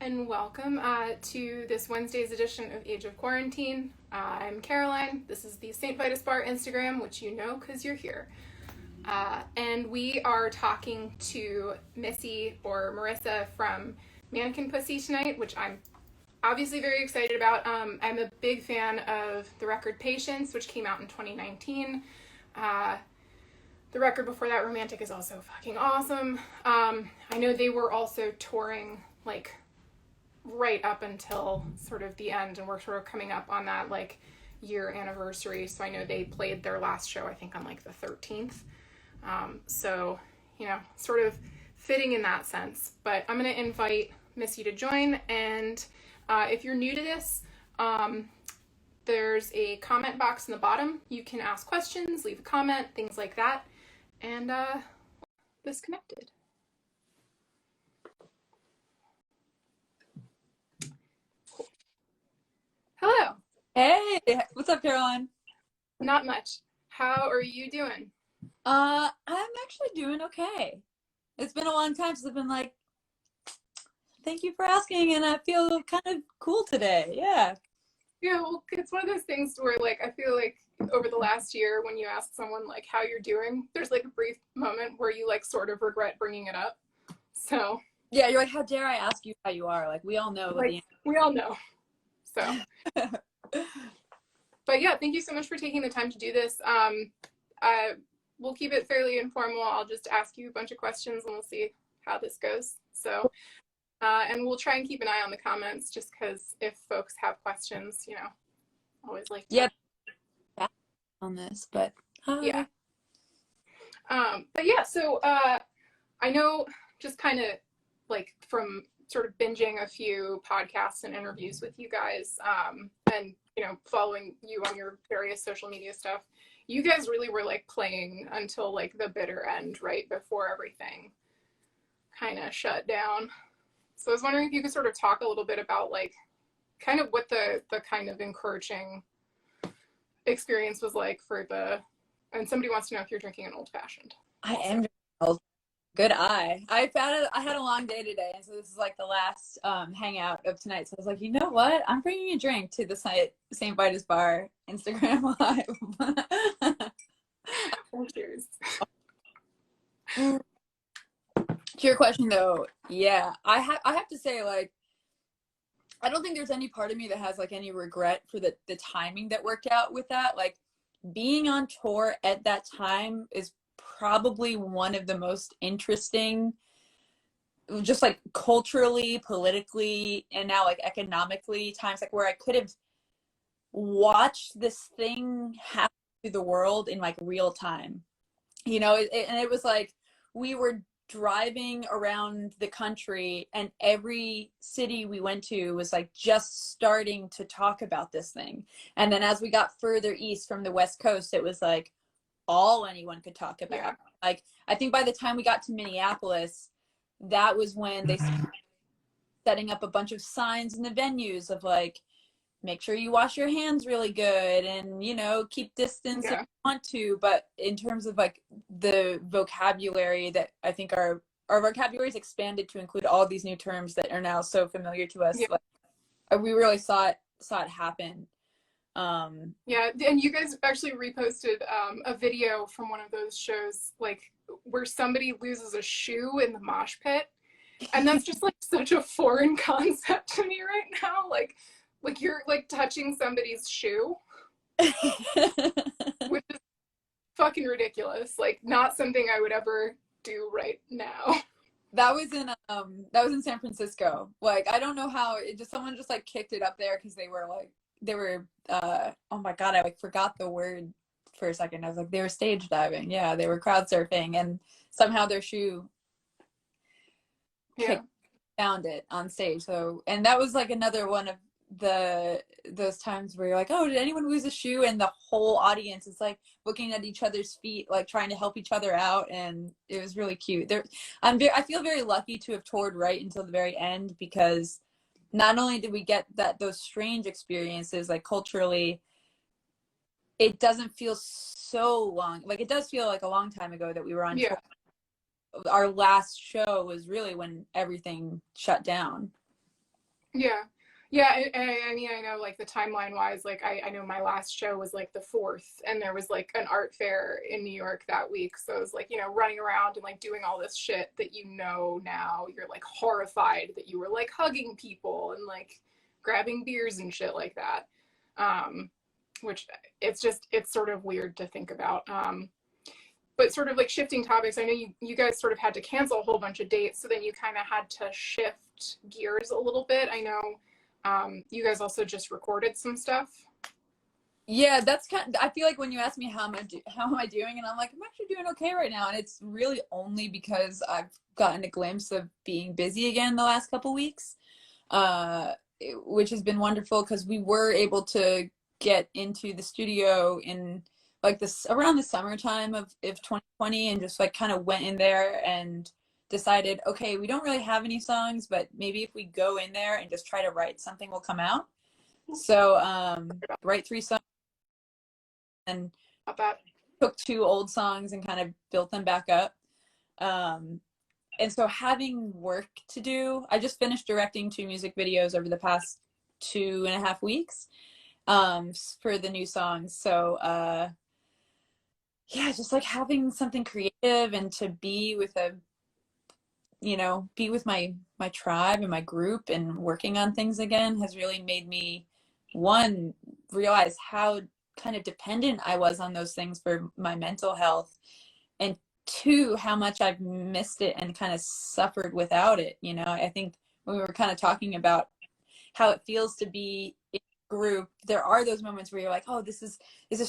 and welcome to this Wednesday's edition of Age of Quarantine. I'm Caroline. This is the St. Vitus Bar Instagram, which you know because you're here. And we are talking to Missy or Marisa from Mannequin Pussy tonight, which I'm obviously very excited about. I'm a big fan of the record Patience, which came out in 2019. The record before that, Romantic, is also fucking awesome. I know they were also touring like right up until sort of the end, and we're sort of coming up on that like year anniversary. So I know they played their last show, I think, on like the 13th. So, you know, sort of fitting in that sense. But I'm going to invite Missy to join. And if you're new to this, there's a comment box in the bottom. You can ask questions, leave a comment, things like that. And disconnected. Cool. Hello. Hey, what's up, Caroline? Not much. How are you doing? I'm actually doing okay. It's been a long time since I've been like, thank you for asking, and I feel kind of cool today. Yeah. Yeah, well, it's one of those things where, like, I feel like over the last year, when you ask someone, like, how you're doing, there's, like, a brief moment where you, like, sort of regret bringing it up. So. Yeah, you're like, how dare I ask you how you are? Like, we all know. Like, we all know. So. But, yeah, thank you so much for taking the time to do this. We'll keep it fairly informal. I'll just ask you a bunch of questions, and we'll see how this goes. So. And we'll try and keep an eye on the comments, just because if folks have questions, you know, always like to. Yeah. On this, but yeah. But yeah, so I know just kind of like from sort of binging a few podcasts and interviews with you guys, and you know, following you on your various social media stuff, you guys really were like playing until like the bitter end, right before everything kind of shut down. So I was wondering if you could sort of talk a little bit about like kind of what the kind of encouraging experience was like for and somebody wants to know if you're drinking an old fashioned. I am drinking old. Good eye. I had a long day today, and so this is like the last hangout of tonight. So I was like, you know what? I'm bringing a drink to the St. Vitus Bar Instagram Live. Cheers. To your question though, yeah, I have to say, like, I don't think there's any part of me that has like any regret for the timing that worked out with that. Like, being on tour at that time is probably one of the most interesting, just like culturally, politically, and now like economically times, like where I could have watched this thing happen to the world in like real time, you know. And it was like we were driving around the country, and every city we went to was like just starting to talk about this thing. And then as we got further east from the West Coast, it was like all anyone could talk about. Yeah. Like, I think by the time we got to Minneapolis, that was when they started setting up a bunch of signs in the venues of like, make sure you wash your hands really good, and, you know, keep distance if you want to. But in terms of like the vocabulary, that I think our vocabulary is expanded to include all these new terms that are now so familiar to us. Yeah. Like, we really saw it happen. Yeah, and you guys actually reposted a video from one of those shows, like where somebody loses a shoe in the mosh pit, and that's just like such a foreign concept to me right now. Like you're like touching somebody's shoe, which is fucking ridiculous. Like, not something I would ever do right now. That was in San Francisco. Like, I don't know how someone just like kicked it up there because they were oh my god, I like forgot the word for a second. I was like, they were stage diving. Yeah, they were crowd surfing, and somehow their shoe found it on stage. So, and that was like another one of those times where you're like, oh, did anyone lose a shoe? And the whole audience is like looking at each other's feet, like trying to help each other out. And it was really cute. I feel very lucky to have toured right until the very end, because not only did we get those strange experiences, like culturally, it doesn't feel so long. Like, it does feel like a long time ago that we were on tour. Our last show was really when everything shut down. Yeah. Yeah, I mean, I know like the timeline wise, like I know my last show was like the 4th, and there was like an art fair in New York that week. So it was like, running around and like doing all this shit that now you're like horrified that you were like hugging people and like grabbing beers and shit like that. Um, which it's sort of weird to think about. But sort of like shifting topics, I know you guys sort of had to cancel a whole bunch of dates, so then you kind of had to shift gears a little bit. I know you guys also just recorded some stuff. Yeah, that's I feel like when you ask me how am I doing, and I'm like, I'm actually doing okay right now, and it's really only because I've gotten a glimpse of being busy again the last couple weeks, which has been wonderful because we were able to get into the studio in like this around the summertime of 2020, and just like kind of went in there and decided, okay, we don't really have any songs, but maybe if we go in there and just try to write, something will come out. So write 3 songs and About that. took 2 old songs and kind of built them back up. And so having work to do, I just finished directing 2 music videos over the past 2.5 weeks for the new songs. So yeah, just like having something creative and to be with be with my tribe and my group and working on things again has really made me, one, realize how kind of dependent I was on those things for my mental health, and 2, how much I've missed it and kind of suffered without it. I think when we were kind of talking about how it feels to be in a group, there are those moments where you're like, oh, this is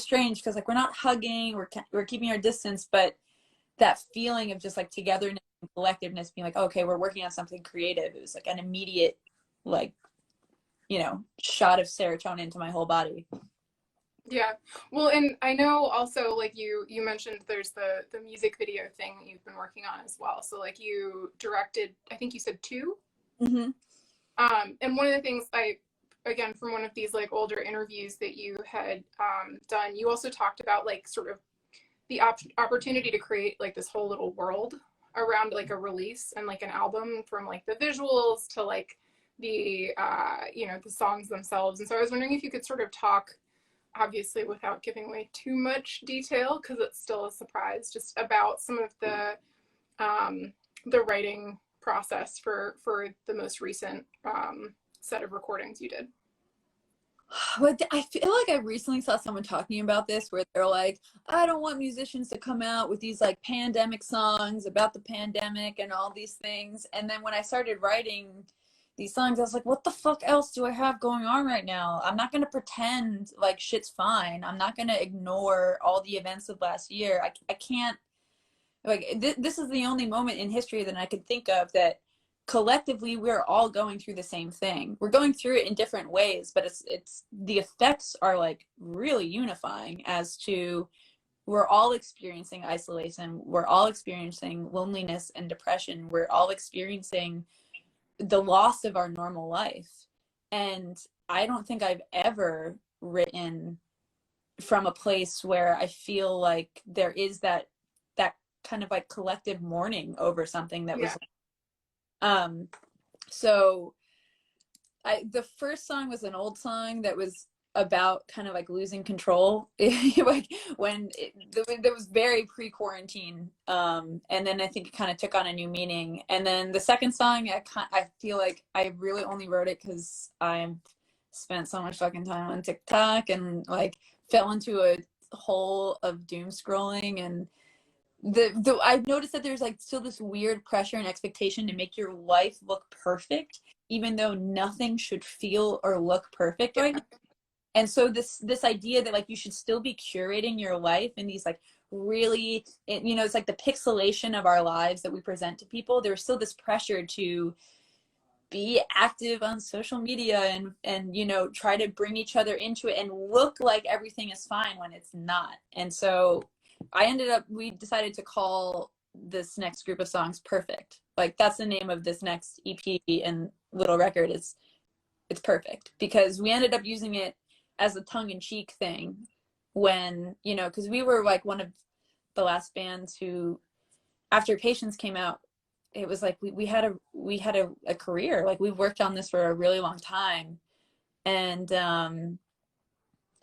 strange because like we're not hugging, we're keeping our distance, but that feeling of just like togetherness and collectiveness, being like, okay, we're working on something creative. It was like an immediate, like, shot of serotonin into my whole body. Yeah. Well, and I know also like you mentioned there's the music video thing that you've been working on as well. So like you directed, I think you said 2. Mm-hmm. And one of the things again, from one of these like older interviews that you had done, you also talked about like sort of the opportunity to create like this whole little world around like a release and like an album, from like the visuals to like the the songs themselves. And so I was wondering if you could sort of talk, obviously without giving away too much detail because it's still a surprise, just about some of the writing process for the most recent set of recordings you did. But I feel like I recently saw someone talking about this where they're like, I don't want musicians to come out with these like pandemic songs about the pandemic and all these things. And then when I started writing these songs, I was like, what the fuck else do I have going on right now? I'm not going to pretend like shit's fine. I'm not going to ignore all the events of last year. I can't, like, this is the only moment in history that I could think of that collectively we're all going through the same thing. We're going through it in different ways, but it's the effects are like really unifying as to we're all experiencing isolation, we're all experiencing loneliness and depression, we're all experiencing the loss of our normal life. And I don't think I've ever written from a place where I feel like there is that kind of like collective mourning over something that was so the first song was an old song that was about kind of like losing control like when that was very pre-quarantine, and then I think it kind of took on a new meaning. And then the second song, I feel like I really only wrote it because I spent so much fucking time on TikTok and like fell into a hole of doom scrolling. And I've noticed that there's like still this weird pressure and expectation to make your life look perfect, even though nothing should feel or look perfect right now. And so this idea that like you should still be curating your life in these like really, it's like the pixelation of our lives that we present to people. There's still this pressure to be active on social media and try to bring each other into it and look like everything is fine when it's not. And so we decided to call this next group of songs Perfect. Like that's the name of this next EP and little record. It's Perfect, because we ended up using it as a tongue-in-cheek thing when, because we were like one of the last bands who, after Patience came out, it was like we had a career. Like we've worked on this for a really long time. And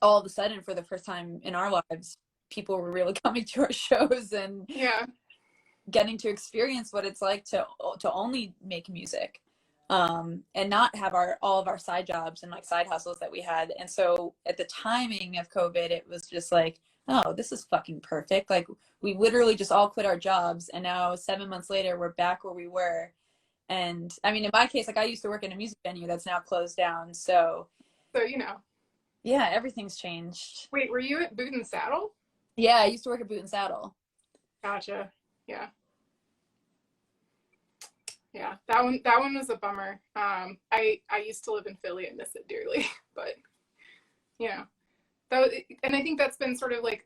all of a sudden, for the first time in our lives, people were really coming to our shows and Yeah. getting to experience what it's like to only make music, and not have all of our side jobs and like side hustles that we had. And so at the timing of COVID, it was just like, oh, this is fucking perfect. Like we literally just all quit our jobs, and now 7 months later, we're back where we were. And I mean, in my case, like I used to work in a music venue that's now closed down. So yeah, everything's changed. Wait, were you at Boot and Saddle? Yeah, I used to work at Boot and Saddle. Gotcha. Yeah. Yeah, that one was a bummer. I used to live in Philly and miss it dearly, but you know, and I think that's been sort of like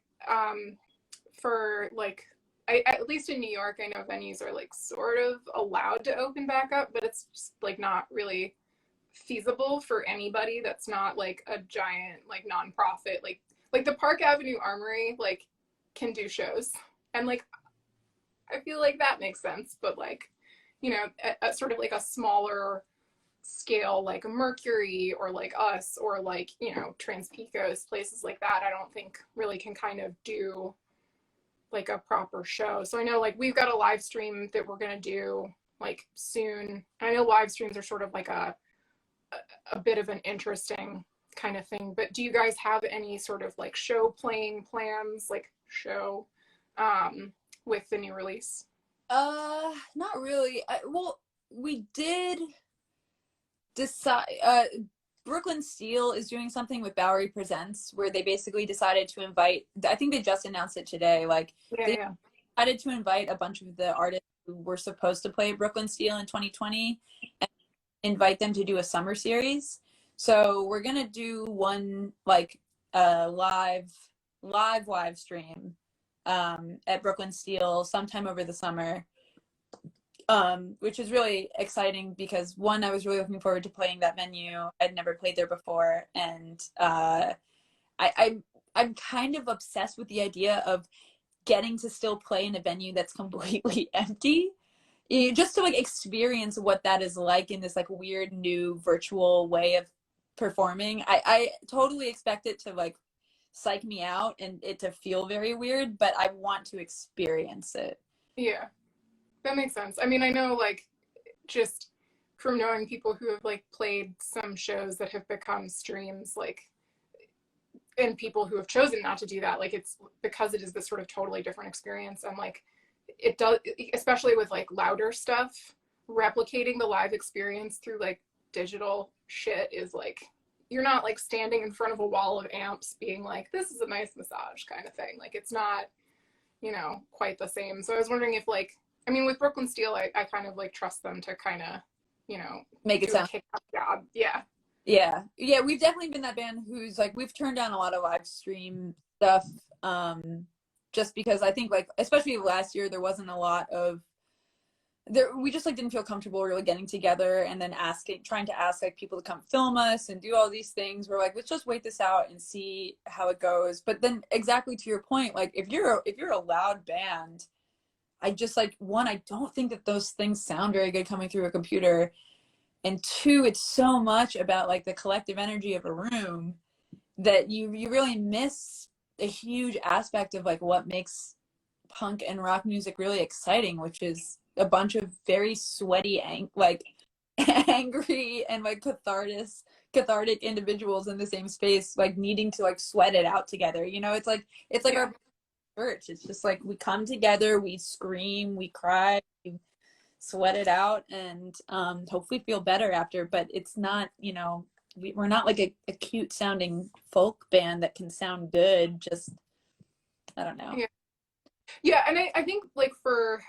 for like at least in New York, I know venues are like sort of allowed to open back up, but it's just like not really feasible for anybody that's not like a giant like nonprofit, like the Park Avenue Armory like can do shows, and like I feel like that makes sense, but like, you know, at sort of like a smaller scale, like a Mercury or like us or like, you know, Trans Pecos, places like that, I don't think really can kind of do like a proper show. So I know like we've got a live stream that we're gonna do like soon. I know live streams are sort of like a bit of an interesting kind of thing, but do you guys have any sort of like show playing plans, like show with the new release? Not really. Well, we did decide, Brooklyn Steel is doing something with Bowery Presents where they basically decided to invite, I think they just announced it today, like they decided to invite a bunch of the artists who were supposed to play at Brooklyn Steel in 2020 and invite them to do a summer series. So we're gonna do one like live stream at Brooklyn Steel sometime over the summer, which is really exciting because one, I was really looking forward to playing that venue. I'd never played there before, and I'm kind of obsessed with the idea of getting to still play in a venue that's completely empty, just to like experience what that is like in this like weird new virtual way of performing. I totally expect it to like psych me out and it to feel very weird, but I want to experience it. Yeah, that makes sense. I mean, I know like just from knowing people who have like played some shows that have become streams, like, and people who have chosen not to do that, like it's because it is this sort of totally different experience. And like it does, especially with like louder stuff, replicating the live experience through like digital shit is like, you're not like standing in front of a wall of amps being like, this is a nice massage kind of thing. Like it's not, you know, quite the same. So I was wondering if like, I mean, with Brooklyn Steel, I kind of like trust them to kind of, you know, make it sound a job. Yeah. Yeah, we've definitely been that band who's like, we've turned down a lot of live stream stuff, just because I think like, especially last year, there wasn't a lot of we just like didn't feel comfortable really getting together and then trying to ask like people to come film us and do all these things. We're like, let's just wait this out and see how it goes. But then exactly to your point, like if you're a loud band, I just like, one, I don't think that those things sound very good coming through a computer. And two, it's so much about like the collective energy of a room that you really miss a huge aspect of like what makes punk and rock music really exciting, which is a bunch of very sweaty, angry and like cathartic individuals in the same space, like needing to like sweat it out together. You know, it's like our church. It's just like we come together, we scream, we cry, we sweat it out, and hopefully feel better after. But it's not, you know, we're not like a cute sounding folk band that can sound good. Just, I don't know. Yeah, and I think like for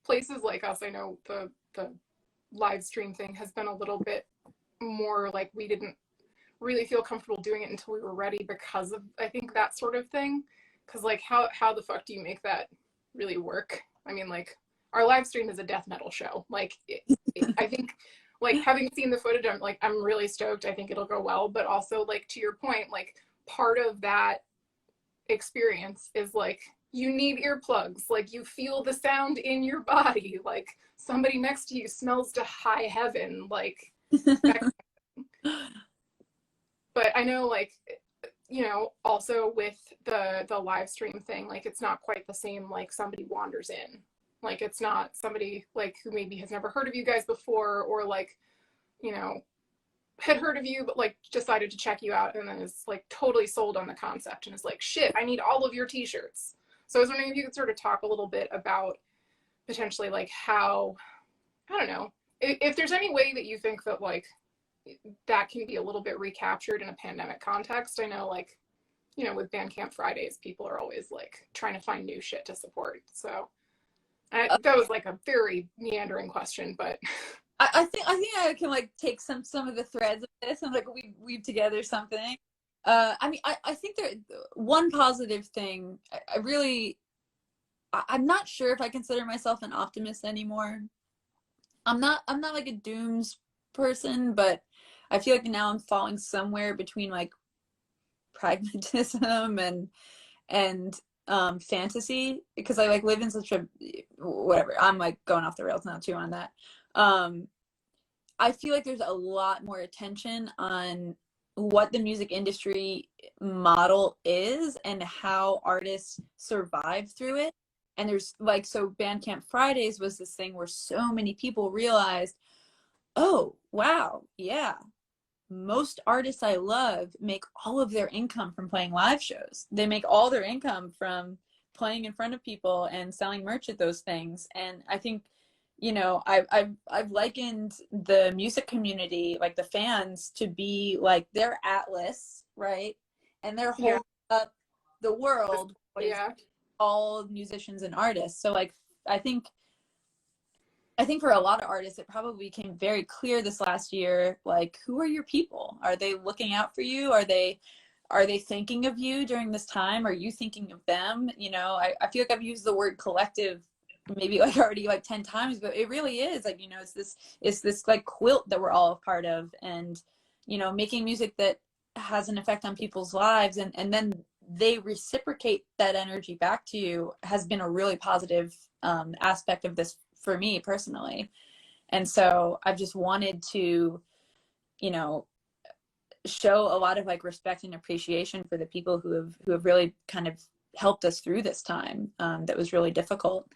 places like us, I know the live stream thing has been a little bit more like we didn't really feel comfortable doing it until we were ready because of, I think, that sort of thing. Because like how the fuck do you make that really work? I mean, like our live stream is a death metal show. Like I think like having seen the footage, I'm really stoked. I think it'll go well, but also like to your point, like part of that experience is like you need earplugs. Like, you feel the sound in your body. Like, somebody next to you smells to high heaven. Like, that. But I know, like, you know, also with the live stream thing, like, it's not quite the same. Like, somebody wanders in. Like, it's not somebody like who maybe has never heard of you guys before, or like, you know, had heard of you but like decided to check you out and then is like totally sold on the concept and is like, shit, I need all of your t-shirts. So I was wondering if you could sort of talk a little bit about potentially like how, I don't know, if there's any way that you think that like that can be a little bit recaptured in a pandemic context. I know, like, you know, with Bandcamp Fridays, people are always like trying to find new shit to support. So that was like a very meandering question, but I think I can like take some of the threads of this and like weave together something. I mean, I think there one positive thing. I'm not sure if I consider myself an optimist anymore. I'm not like a dooms person, but I feel like now I'm falling somewhere between like pragmatism and fantasy, because I like live in such a whatever. I'm like going off the rails now too on that. I feel like there's a lot more attention on what the music industry model is and how artists survive through it. And there's like, so Bandcamp Fridays was this thing where so many people realized, oh, wow, yeah, most artists I love make all of their income from playing live shows. They make all their income from playing in front of people and selling merch at those things. And I think, you know, I've likened the music community, like the fans, to be like their atlas, right? And they're holding up the world, is all musicians and artists. So like, I think for a lot of artists, it probably became very clear this last year, like, who are your people? Are they looking out for you? Are they thinking of you during this time? Are you thinking of them? You know, I feel like I've used the word collective maybe like already like 10 times, but it really is like, you know, it's this like quilt that we're all a part of, and, you know, making music that has an effect on people's lives and then they reciprocate that energy back to you has been a really positive aspect of this for me personally. And so I've just wanted to, you know, show a lot of like respect and appreciation for the people who have really kind of helped us through this time that was really difficult.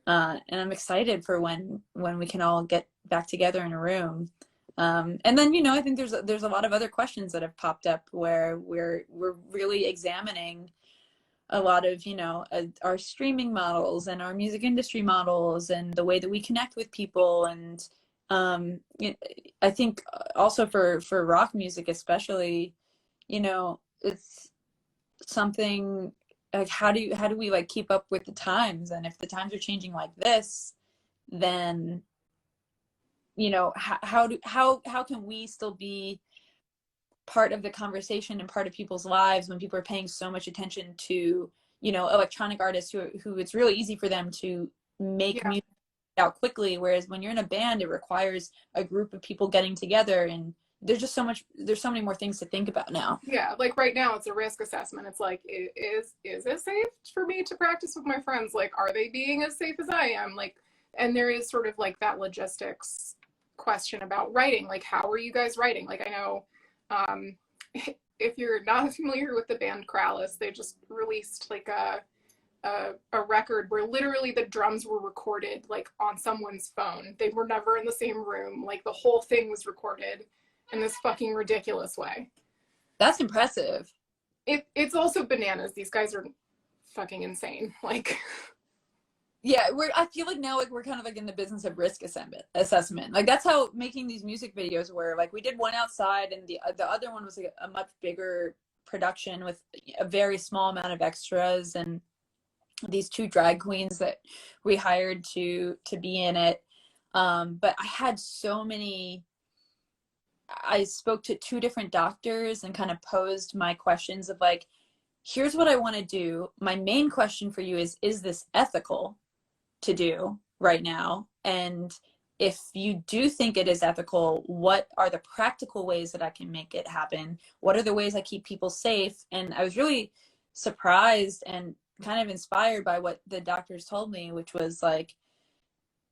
And I'm excited for when we can all get back together in a room. And then, you know, I think there's a lot of other questions that have popped up where we're really examining a lot of, you know, our streaming models and our music industry models and the way that we connect with people. And I think also for rock music especially, you know, it's something like, how do we like keep up with the times? And if the times are changing like this, then, you know, how can we still be part of the conversation and part of people's lives when people are paying so much attention to, you know, electronic artists who it's really easy for them to make music out quickly, whereas when you're in a band it requires a group of people getting together, and there's so many more things to think about now. Yeah, like right now it's a risk assessment. It's like, is it safe for me to practice with my friends? Like, are they being as safe as I am? Like, and there is sort of like that logistics question about writing. Like, how are you guys writing? Like, I know if you're not familiar with the band Krallis, they just released like a record where literally the drums were recorded like on someone's phone. They were never in the same room. Like, the whole thing was recorded in this fucking ridiculous way. That's impressive. It's also bananas. These guys are fucking insane. Like, yeah, I feel like now like we're kind of like in the business of risk assessment. Like, that's how making these music videos were. Like, we did one outside and the other one was like a much bigger production with a very small amount of extras and these two drag queens that we hired to be in it. But I spoke to two different doctors and kind of posed my questions of like, here's what I want to do. My main question for you is this ethical to do right now? And if you do think it is ethical, what are the practical ways that I can make it happen? What are the ways I keep people safe? And I was really surprised and kind of inspired by what the doctors told me, which was like,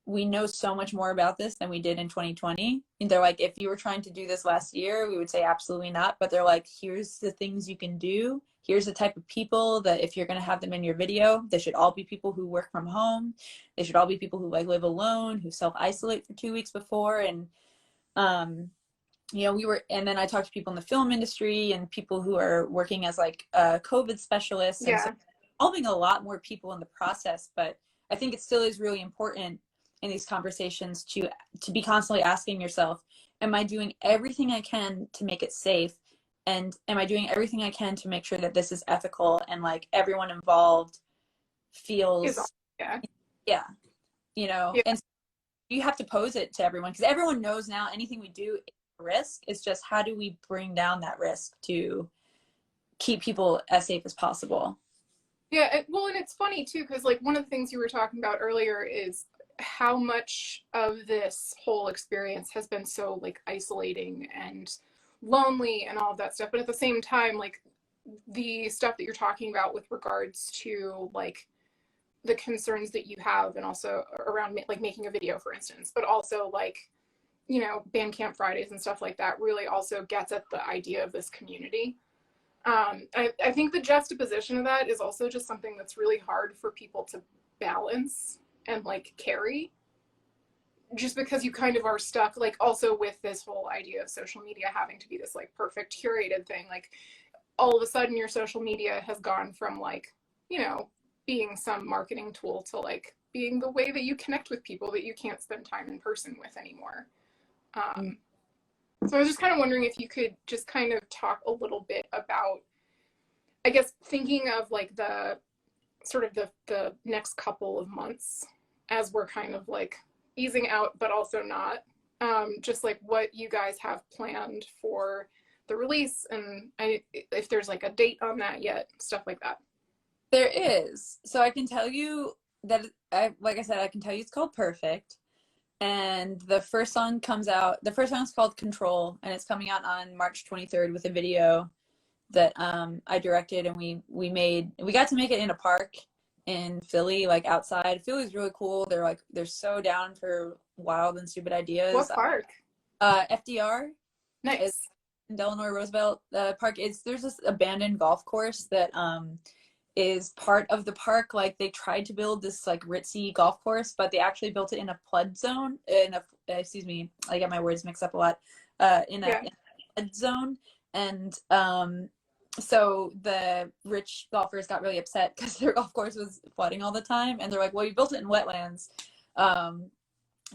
we know so much more about this than we did in 2020. And they're like, if you were trying to do this last year, we would say absolutely not. But they're like, here's the things you can do. Here's the type of people that if you're going to have them in your video, they should all be people who work from home. They should all be people who like live alone, who self-isolate for 2 weeks before. And, you know, and then I talked to people in the film industry and people who are working as like COVID specialists. And so involving a lot more people in the process. But I think it still is really important in these conversations to be constantly asking yourself, am I doing everything I can to make it safe? And am I doing everything I can to make sure that this is ethical and like everyone involved feels, yeah, you know, and so you have to pose it to everyone because everyone knows now anything we do is a risk. It's just how do we bring down that risk to keep people as safe as possible? Yeah, well, and it's funny too, because like one of the things you were talking about earlier is how much of this whole experience has been so like isolating and lonely and all of that stuff. But at the same time, like the stuff that you're talking about with regards to like the concerns that you have and also around like making a video, for instance, but also like, you know, Bandcamp Fridays and stuff like that really also gets at the idea of this community. I think the juxtaposition of that is also just something that's really hard for people to balance and like carry, just because you kind of are stuck like also with this whole idea of social media having to be this like perfect curated thing. Like all of a sudden your social media has gone from like, you know, being some marketing tool to like being the way that you connect with people that you can't spend time in person with anymore. So I was just kind of wondering if you could just kind of talk a little bit about, I guess, thinking of like the sort of the next couple of months as we're kind of like easing out, but also not, just like what you guys have planned for the release and if there's like a date on that yet, stuff like that. There is. So I can tell you that, like I said, I can tell you it's called Perfect. And the first song is called Control, and it's coming out on March 23rd with a video that I directed, and we got to make it in a park in Philly, like outside. Philly's really cool. They're so down for wild and stupid ideas. What park? FDR. Nice. It's in Delano Roosevelt Park. There's this abandoned golf course that is part of the park. Like they tried to build this like ritzy golf course, but they actually built it in a flood zone. Excuse me, I get my words mixed up a lot. In a flood zone, and so the rich golfers got really upset because their golf course was flooding all the time, and they're like, "Well, you built it in wetlands."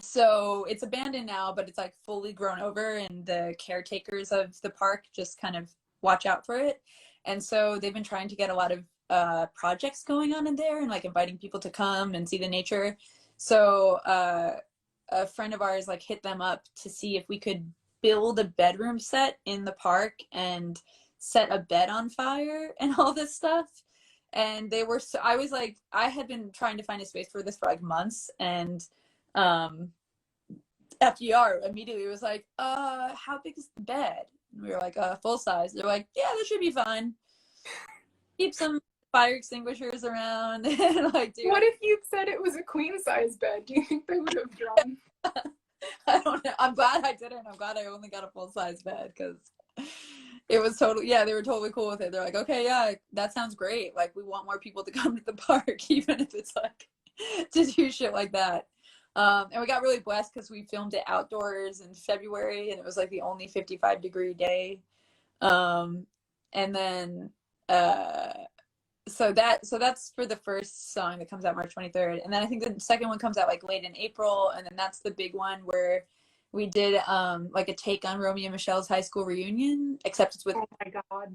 So it's abandoned now, but it's like fully grown over, and the caretakers of the park just kind of watch out for it. And so they've been trying to get a lot of projects going on in there and like inviting people to come and see the nature. So a friend of ours like hit them up to see if we could build a bedroom set in the park and set a bed on fire and all this stuff. And they were so, I was like, I had been trying to find a space for this for like months, and FDR immediately was like, how big is the bed? And we were like, full size. They're like, yeah, that should be fine. Keep some fire extinguishers around. And like, dude, what if you said it was a queen size bed? Do you think they would have drawn? I don't know. I'm glad I didn't. I'm glad I only got a full size bed because it was totally, yeah, they were totally cool with it. They're like, okay, yeah, that sounds great. Like, we want more people to come to the park, even if it's like to do shit like that. And we got really blessed because we filmed it outdoors in February, and it was like the only 55-degree day. And then so that's for the first song that comes out March 23rd, and then I think the second one comes out like late in April, and then that's the big one where we did like a take on Romeo and Michelle's high school reunion, except it's with, oh my god,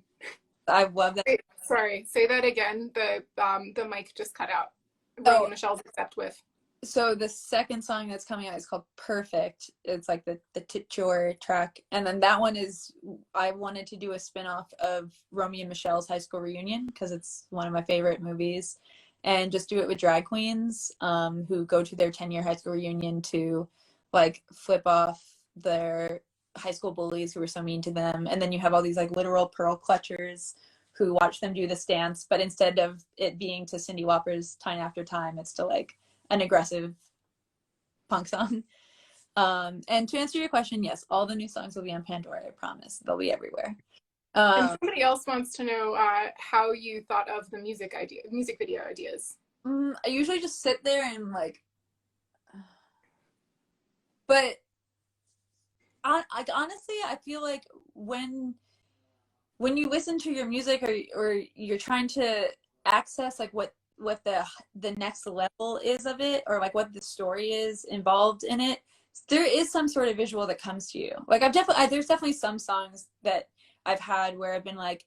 I love that. wait, sorry, say that again. The mic just cut out. Romeo and Michelle's except with. So the second song that's coming out is called Perfect. It's like the titular track. And then that one is, I wanted to do a spin-off of Romeo and Michelle's high school reunion because it's one of my favorite movies, and just do it with drag queens who go to their 10-year high school reunion to like flip off their high school bullies who were so mean to them. And then you have all these like literal pearl clutchers who watch them do this dance, but instead of it being to Cyndi Lauper's Time After Time, it's to like an aggressive punk song. And to answer your question, yes, all the new songs will be on Pandora. I promise. They'll be everywhere. And somebody else wants to know how you thought of the music video ideas. I usually just sit there and like, but honestly, I feel like when you listen to your music, or you're trying to access like what the next level is of it, or like what the story is involved in it, there is some sort of visual that comes to you. Like there's definitely some songs that I've had where I've been like,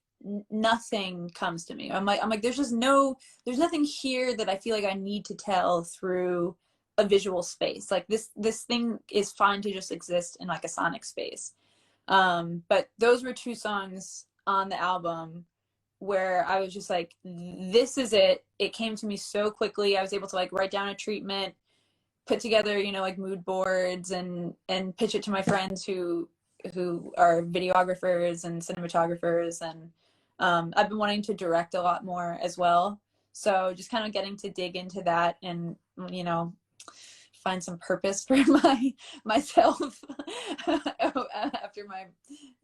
nothing comes to me. I'm like there's nothing here that I feel like I need to tell through a visual space. Like this thing is fine to just exist in like a sonic space. But those were two songs on the album where I was just like, this is it. It came to me so quickly. I was able to like write down a treatment, put together, you know, like mood boards, and pitch it to my friends who are videographers and cinematographers. And I've been wanting to direct a lot more as well. So just kind of getting to dig into that and, you know, find some purpose for myself after my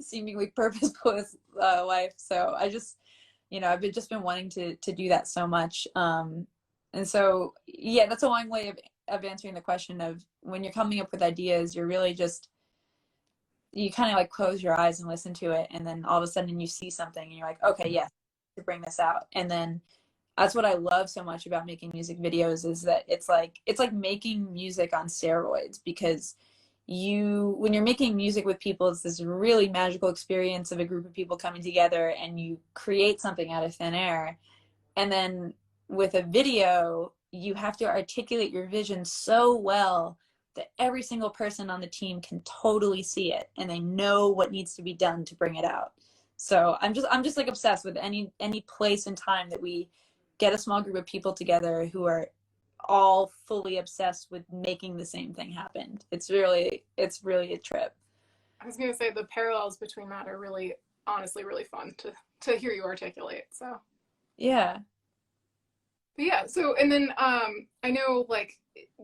seemingly purposeless life. So I just, you know, I've just been wanting to do that so much. And so, yeah, that's a long way of answering the question of when you're coming up with ideas, you're really just, you kind of like close your eyes and listen to it. And then all of a sudden you see something and you're like, okay, yes, to bring this out. And then that's what I love so much about making music videos, is that it's like making music on steroids, because when you're making music with people, it's this really magical experience of a group of people coming together and you create something out of thin air. And then with a video, you have to articulate your vision so well that every single person on the team can totally see it and they know what needs to be done to bring it out. So I'm just like obsessed with any place and time that we get a small group of people together who are all fully obsessed with making the same thing happen. It's really a trip. I was going to say the parallels between that are really, honestly, really fun to hear you articulate. So yeah. But yeah, so and then I know like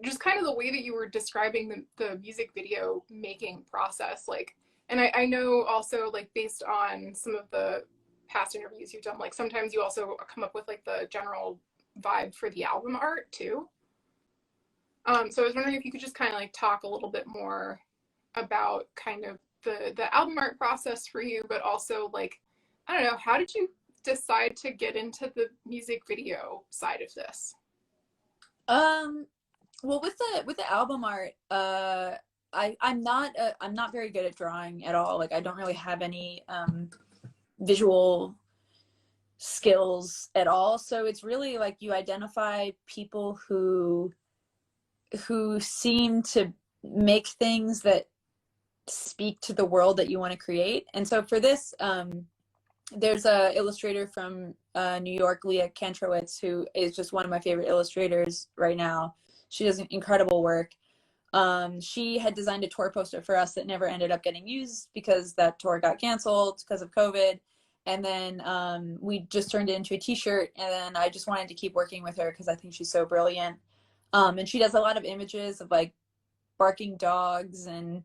just kind of the way that you were describing the music video making process, like, and I know also like based on some of the past interviews you've done, like sometimes you also come up with like the general vibe for the album art too. So I was wondering if you could just kind of like talk a little bit more about kind of the album art process for you, but also like, I don't know, how did you decide to get into the music video side of this? Well, with the album art, I'm not very good at drawing at all. Like I don't really have any visual skills at all. So it's really like you identify people who seem to make things that speak to the world that you want to create. And so for this, there's a illustrator from New York, Leah Kantrowitz, who is just one of my favorite illustrators right now. She does incredible work. She had designed a tour poster for us that never ended up getting used because that tour got canceled because of COVID. And then we just turned it into a t-shirt, and then I just wanted to keep working with her because I think she's so brilliant. And she does a lot of images of like barking dogs and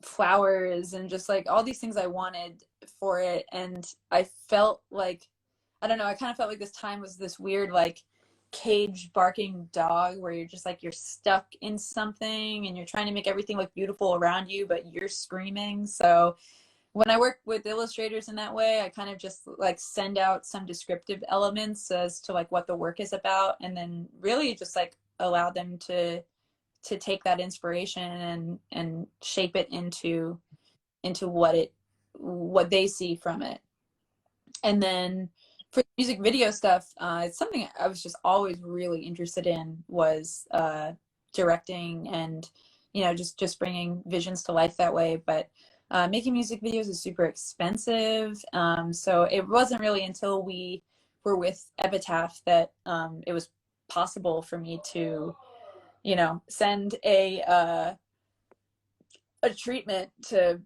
flowers and just like all these things I wanted for it. And I felt like, I don't know, I kind of felt like this time was this weird like cage barking dog where you're just like, you're stuck in something and you're trying to make everything look beautiful around you, but you're screaming. So when I work with illustrators in that way, I kind of just like send out some descriptive elements as to like what the work is about, and then really just like allow them to take that inspiration and shape it into what they see from it. And then for the music video stuff, it's something I was just always really interested in, was directing and, you know, just bringing visions to life that way. But making music videos is super expensive. So it wasn't really until we were with Epitaph that it was possible for me to, you know, send a treatment to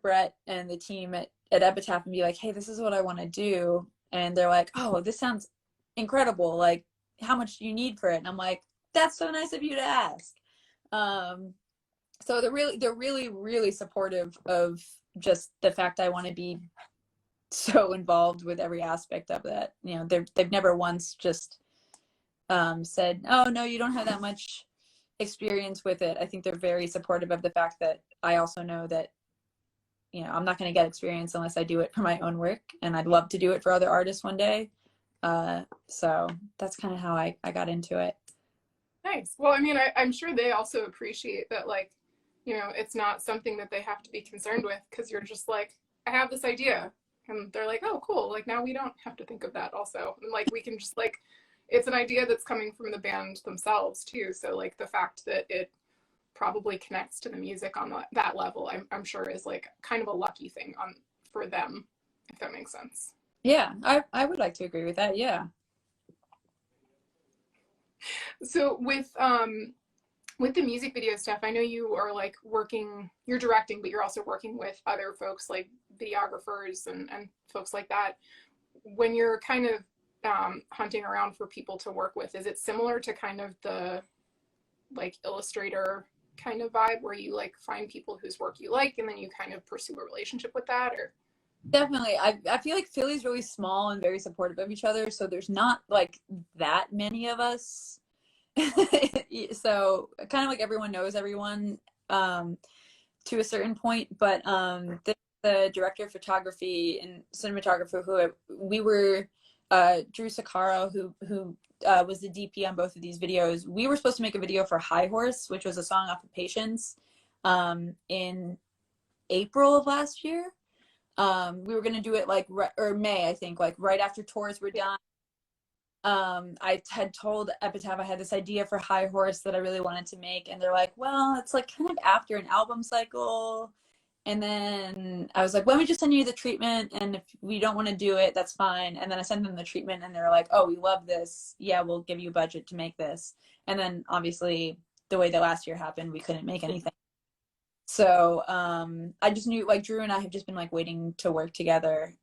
Brett and the team at at Epitaph and be like, hey, this is what I want to do. And they're like, oh, this sounds incredible. Like, how much do you need for it? And I'm like, that's so nice of you to ask. So they're really supportive of just the fact I want to be so involved with every aspect of that. You know, they've never once just said, oh no, you don't have that much experience with it. I think they're very supportive of the fact that I also know that, you know, I'm not going to get experience unless I do it for my own work, and I'd love to do it for other artists one day. So that's kind of how I got into it. Nice. Well, I mean, I'm sure they also appreciate that, like, you know, it's not something that they have to be concerned with, because you're just like, I have this idea. And they're like, oh, cool. Like, now we don't have to think of that also. And like, we can just like, it's an idea that's coming from the band themselves too. So like the fact that it probably connects to the music on that level, I'm sure is like kind of a lucky thing for them, if that makes sense. Yeah, I would like to agree with that. Yeah. So with the music video stuff, I know you are like you're directing, but you're also working with other folks like videographers and folks like that. When you're kind of hunting around for people to work with, is it similar to kind of the like Illustrator kind of vibe where you like find people whose work you like and then you kind of pursue a relationship with that? Or Definitely. I feel like Philly's really small and very supportive of each other, so there's not like that many of us. So kind of like everyone knows everyone to a certain point, but the director of photography and cinematographer who we were Drew Sakaro, who was the DP on both of these videos. We were supposed to make a video for High Horse, which was a song off of Patience, in April of last year. We were gonna do it like or May, I think, like right after tours were done. I had told Epitaph I had this idea for High Horse that I really wanted to make, and they're like, well, it's like kind of after an album cycle. And then I was like, let me just send you the treatment, and if we don't want to do it, that's fine. And then I sent them the treatment, and they're like, oh, we love this. Yeah, we'll give you a budget to make this. And then obviously the way that last year happened, we couldn't make anything. So I just knew, like, Drew and I have just been like waiting to work together.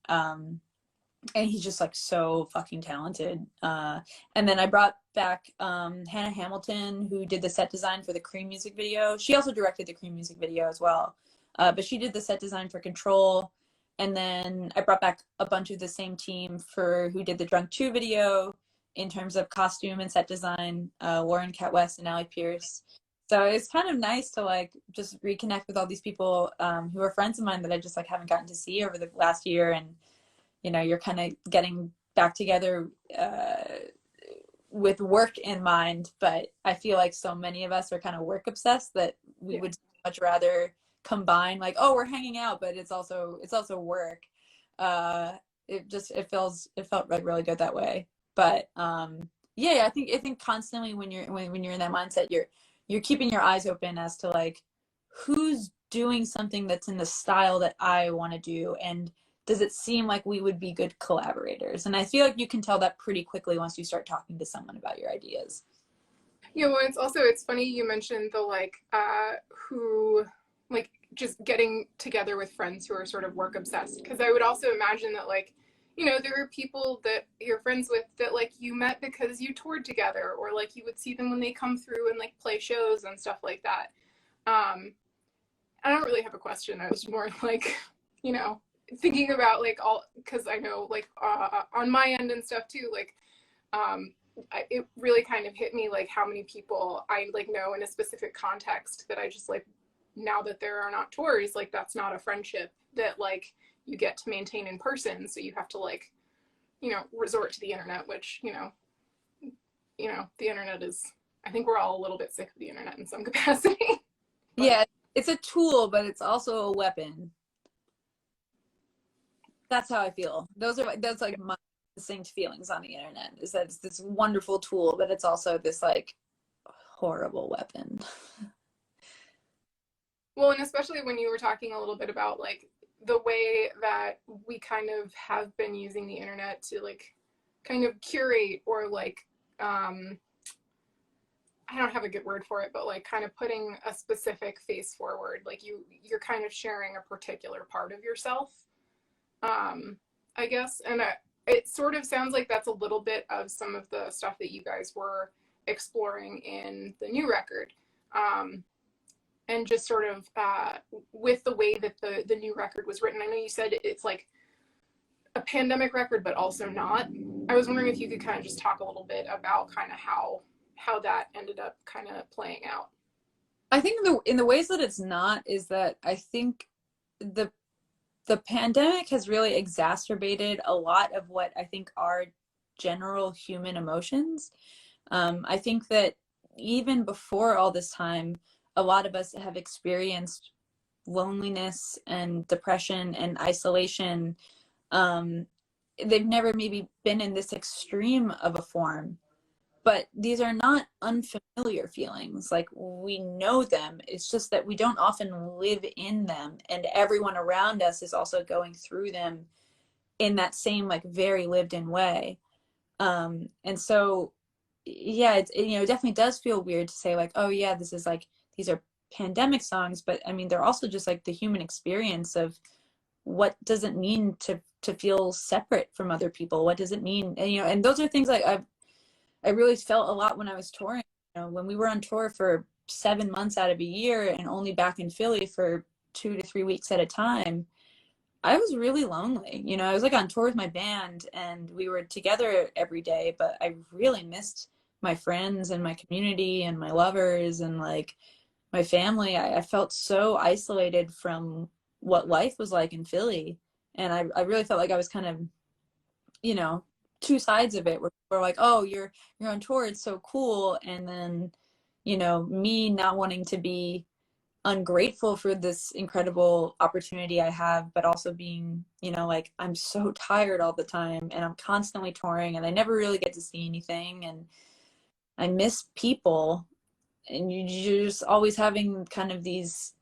And he's just like so fucking talented. And then I brought back Hannah Hamilton, who did the set design for the Cream music video. She also directed the Cream music video as well, but she did the set design for Control. And then I brought back a bunch of the same team for who did the Drunk 2 video in terms of costume and set design, Lauren Cat West and Allie Pierce. So it's kind of nice to like just reconnect with all these people who are friends of mine that I just like haven't gotten to see over the last year. And you know, you're kind of getting back together with work in mind, but I feel like so many of us are kind of work obsessed that we would much rather combine, like, oh, we're hanging out, but it's also work. It felt like really good that way. But yeah, I think constantly when you're in that mindset, you're keeping your eyes open as to like who's doing something that's in the style that I want to do, and does it seem like we would be good collaborators? And I feel like you can tell that pretty quickly once you start talking to someone about your ideas. yeah, well, it's funny you mentioned the like who like just getting together with friends who are sort of work obsessed, because I would also imagine that like, you know, there are people that you're friends with that like you met because you toured together, or like you would see them when they come through and like play shows and stuff like that. I don't really have a question. I was more like, you know, thinking about like all, because I know like on my end and stuff too, like it really kind of hit me like how many people I like know in a specific context that I just like, now that there are not tours, like that's not a friendship that like you get to maintain in person, so you have to like, you know, resort to the internet, which the internet is, I think we're all a little bit sick of the internet in some capacity. But Yeah, it's a tool, but it's also a weapon. That's how I feel. That's like my distinct feelings on the internet, is that it's this wonderful tool, but it's also this like horrible weapon. well, and especially when you were talking a little bit about like the way that we kind of have been using the internet to like kind of curate or like I don't have a good word for it, but like kind of putting a specific face forward, like you're kind of sharing a particular part of yourself. I guess. And it sort of sounds like that's a little bit of some of the stuff that you guys were exploring in the new record. Um, and just sort of with the way that the new record was written. I know you said it's like a pandemic record, but also not. I was wondering if you could kind of just talk a little bit about kind of how that ended up kind of playing out. I think in the ways that it's not is that I think the pandemic has really exacerbated a lot of what I think are general human emotions. I think that even before all this time, a lot of us have experienced loneliness and depression and isolation. They've never maybe been in this extreme of a form, but these are not unfamiliar feelings. Like, we know them. It's just that we don't often live in them, and everyone around us is also going through them in that same like very lived in way. And so yeah, it definitely does feel weird to say like, oh yeah, this is like, these are pandemic songs, but I mean, they're also just like the human experience of what does it mean to feel separate from other people? What does it mean? And and those are things like I really felt a lot when I was touring. When we were on tour for 7 months out of a year and only back in Philly for 2 to 3 weeks at a time, I was really lonely. I was like on tour with my band and we were together every day, but I really missed my friends and my community and my lovers and like my family. I felt so isolated from what life was like in Philly. And I really felt like I was kind of, two sides of it where people are like, oh, you're on tour, it's so cool. And then, me not wanting to be ungrateful for this incredible opportunity I have, but also being, like, I'm so tired all the time and I'm constantly touring and I never really get to see anything and I miss people. And you're just always having kind of these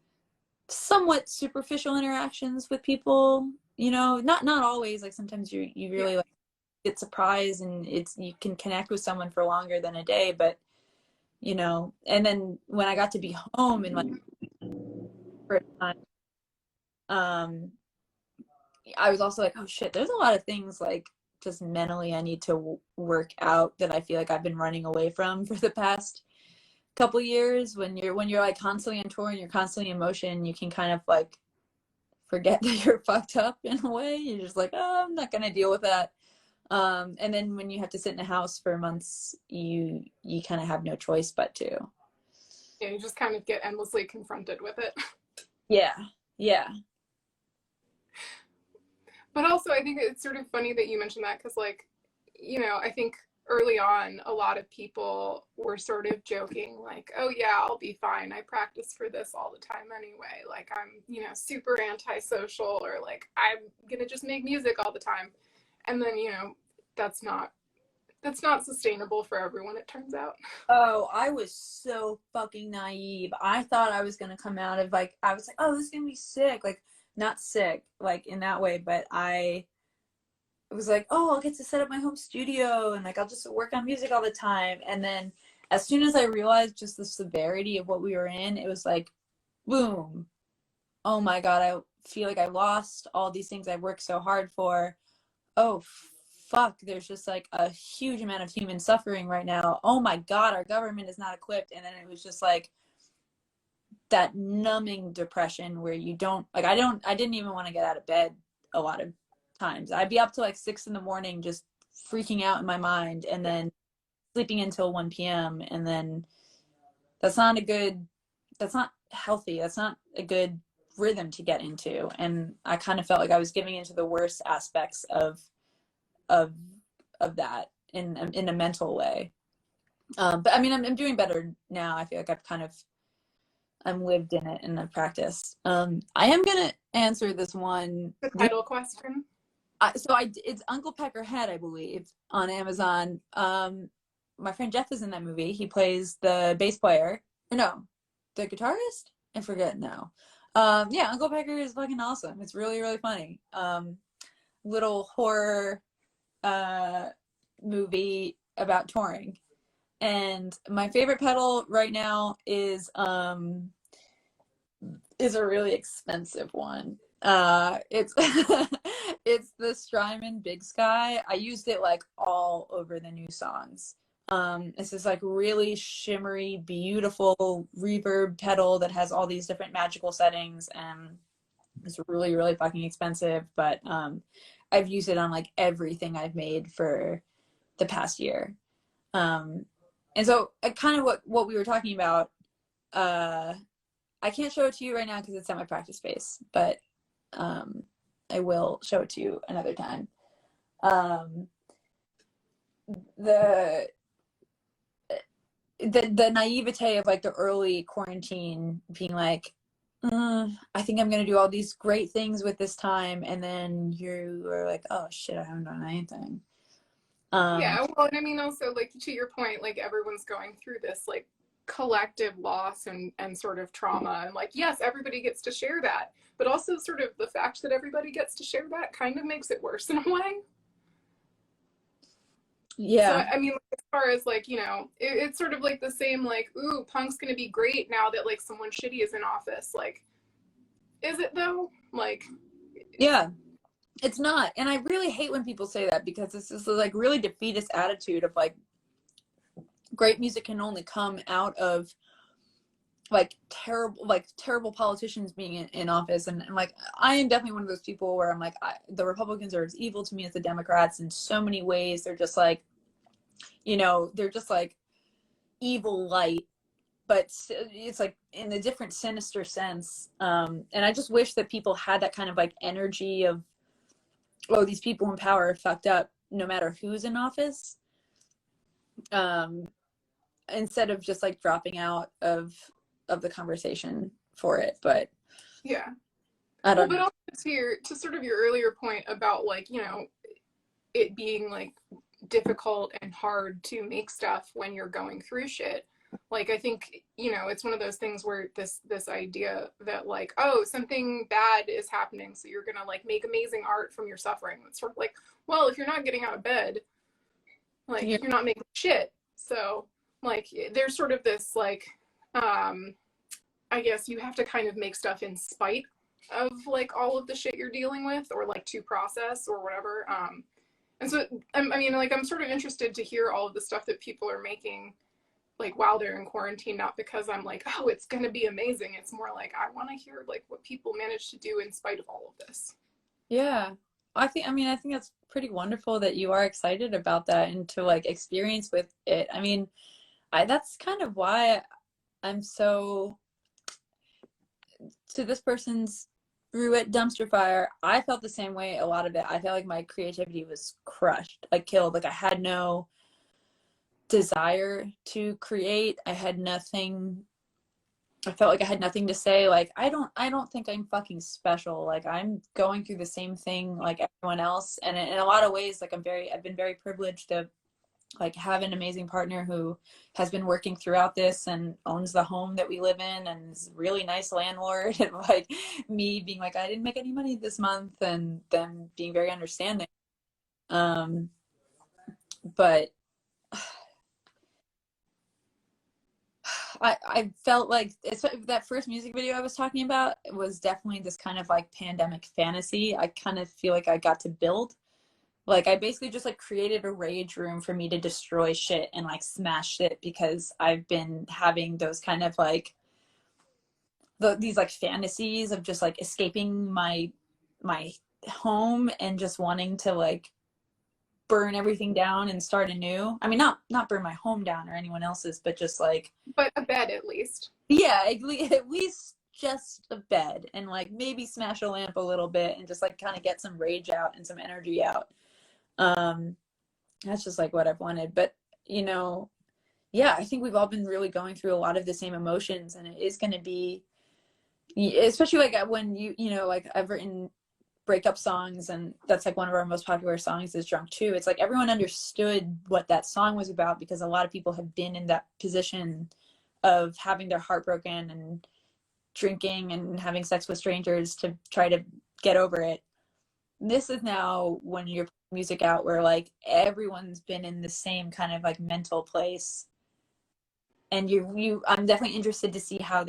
somewhat superficial interactions with people, not always. Like sometimes you really like get surprised and you can connect with someone for longer than a day, but and then when I got to be home and like for a time, I was also like, oh shit, there's a lot of things like just mentally I need to work out that I feel like I've been running away from for the past couple years. When you're like constantly on tour and you're constantly in motion, you can kind of like forget that you're fucked up in a way. You're just like, oh, I'm not gonna deal with that. And then when you have to sit in a house for months, you kind of have no choice but to. Yeah, you just kind of get endlessly confronted with it. Yeah, yeah. But also, I think it's sort of funny that you mentioned that because, like, I think early on, a lot of people were sort of joking, like, oh, yeah, I'll be fine. I practice for this all the time anyway. Like, I'm, super antisocial, or like, I'm going to just make music all the time. And then, that's not. That's not sustainable for everyone, it turns out. Oh, I was so fucking naive. I thought I was gonna come out of like, I was like, oh, this is gonna be sick. Like, not sick, like in that way, but it was like, oh, I'll get to set up my home studio and like I'll just work on music all the time. And then as soon as I realized just the severity of what we were in, it was like, boom. Oh my God, I feel like I lost all these things I've worked so hard for. Oh fuck, there's just like a huge amount of human suffering right now. Oh my God, our government is not equipped. And then it was just like that numbing depression where you don't like, I didn't even want to get out of bed a lot of times. I'd be up to like 6 a.m. just freaking out in my mind and then sleeping until 1 p.m. And then that's not healthy. That's not a good rhythm to get into. And I kind of felt like I was giving into the worst aspects of of that in a mental way. But I mean, I'm doing better now. I feel like I'm lived in it and I've practiced. I am gonna answer this one. The title question. It's Uncle Peckerhead, I believe, on Amazon. My friend Jeff is in that movie. He plays the bass player. No, the guitarist? I forget now. Yeah, Uncle Pecker is fucking awesome. It's really, really funny. Little horror movie about touring. And my favorite pedal right now is a really expensive one. It's It's the Strymon Big Sky. I used it like all over the new songs. It's this like really shimmery, beautiful reverb pedal that has all these different magical settings, and it's really, really fucking expensive, but I've used it on like everything I've made for the past year. And so kind of what we were talking about, I can't show it to you right now because it's at my practice space, but I will show it to you another time. The naivete of like the early quarantine being like, I think I'm gonna do all these great things with this time, and then you are like, oh shit, I haven't done anything. Yeah, well, and I mean also like to your point, like everyone's going through this like collective loss and sort of trauma, and like yes, everybody gets to share that, but also sort of the fact that everybody gets to share that kind of makes it worse in a way. So Yeah. I mean, as far as like it's sort of like the same like, ooh, punk's gonna be great now that like someone shitty is in office. Like, is it though? Like, Yeah, it's not. And I really hate when people say that, because it's this like really defeatist attitude of like great music can only come out of like terrible politicians being in office. And like I am definitely one of those people where I'm like, the Republicans are as evil to me as the Democrats in so many ways. They're just like, they're just like evil light, but it's like in a different sinister sense. And I just wish that people had that kind of like energy of, oh, these people in power are fucked up no matter who's in office, instead of just like dropping out of the conversation for it. But yeah. I don't But know. also to sort of your earlier point about like it being like difficult and hard to make stuff when you're going through shit. Like I think it's one of those things where this idea that like, oh, something bad is happening, so you're gonna like make amazing art from your suffering. It's sort of like, well, if you're not getting out of bed, like Yeah. you're not making shit. So like there's sort of this like I guess you have to kind of make stuff in spite of like all of the shit you're dealing with, or like to process or whatever. And so I mean, like I'm sort of interested to hear all of the stuff that people are making like while they're in quarantine, not because I'm like, oh, it's gonna be amazing. It's more like I want to hear like what people manage to do in spite of all of this. Yeah. I think that's pretty wonderful that you are excited about that and to like experience with it. I mean, that's kind of why I'm so, to this person's threw it dumpster fire. I felt the same way a lot of it. I felt like my creativity was crushed, like killed. Like I had no desire to create. I felt like I had nothing to say. Like I don't think I'm fucking special. Like I'm going through the same thing like everyone else. And in a lot of ways, like I've been very privileged to like have an amazing partner who has been working throughout this and owns the home that we live in and is a really nice landlord. And like me being like, I didn't make any money this month, and them being very understanding. But I felt like that first music video I was talking about was definitely this kind of like pandemic fantasy. I kind of feel like I got to build. Like I basically just like created a rage room for me to destroy shit and like smash shit, because I've been having those kind of like these like fantasies of just like escaping my home and just wanting to like burn everything down and start anew. I mean, not burn my home down or anyone else's, but just like, But a bed at least. yeah, at least just a bed, and like maybe smash a lamp a little bit and just like kind of get some rage out and some energy out. That's just like what I've wanted. But yeah, I think we've all been really going through a lot of the same emotions, and it is going to be, especially like when like I've written breakup songs, and that's like one of our most popular songs is Drunk Too. It's like everyone understood what that song was about, because a lot of people have been in that position of having their heart broken and drinking and having sex with strangers to try to get over it. This is now when you're putting music out where like everyone's been in the same kind of like mental place, and I'm definitely interested to see how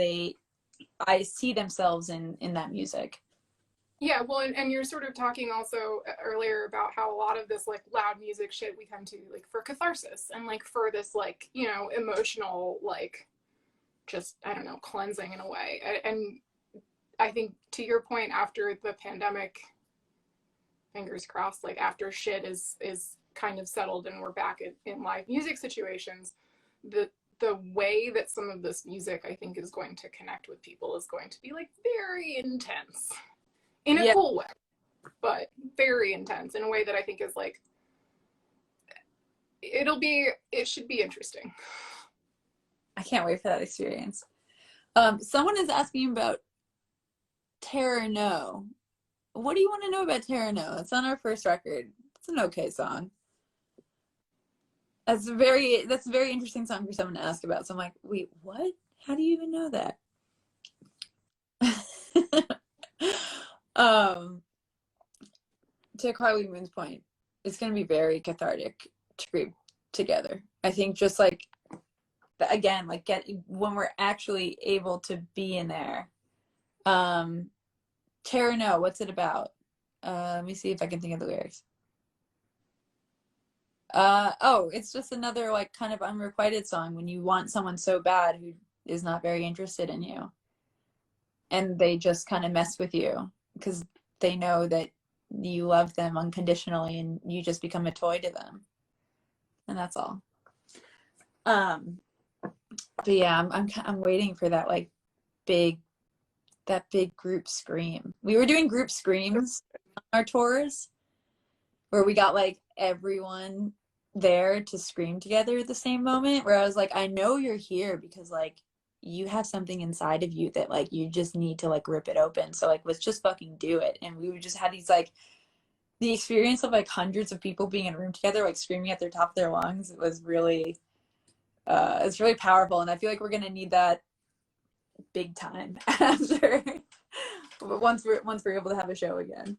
I see themselves in that music. Yeah, well, and you're sort of talking also earlier about how a lot of this like loud music shit we come to like for catharsis and like for this like, you know, emotional like just I don't know, cleansing in a way. And I think to your point, after the pandemic, fingers crossed, like after shit is kind of settled and we're back in live music situations, the way that some of this music I think is going to connect with people is going to be like very intense in a Yeah, cool way, but very intense in a way that I think is like it should be interesting. I can't wait for that experience. Someone is asking about Terror No. What do you want to know about Terror No? It's on our first record. It's an okay song. That's a very interesting song for someone to ask about. So I'm like, wait, what? How do you even know that? um, to Carly Moon's point, it's gonna be very cathartic to group together. I think just like again, like get when we're actually able to be in there. Terror No, what's it about? Let me see if I can think of the lyrics. Oh, it's just another like kind of unrequited song when you want someone so bad who is not very interested in you. And they just kind of mess with you because they know that you love them unconditionally and you just become a toy to them. And that's all. Um, but yeah, I'm waiting for that like big group scream. We were doing group screams on our tours where we got like everyone there to scream together at the same moment where I was like, I know you're here because like you have something inside of you that like you just need to like rip it open. So like let's just fucking do it. And we would just have these like the experience of like hundreds of people being in a room together, like screaming at their top of their lungs. It was really it's really powerful. And I feel like we're gonna need that big time after once we're able to have a show again.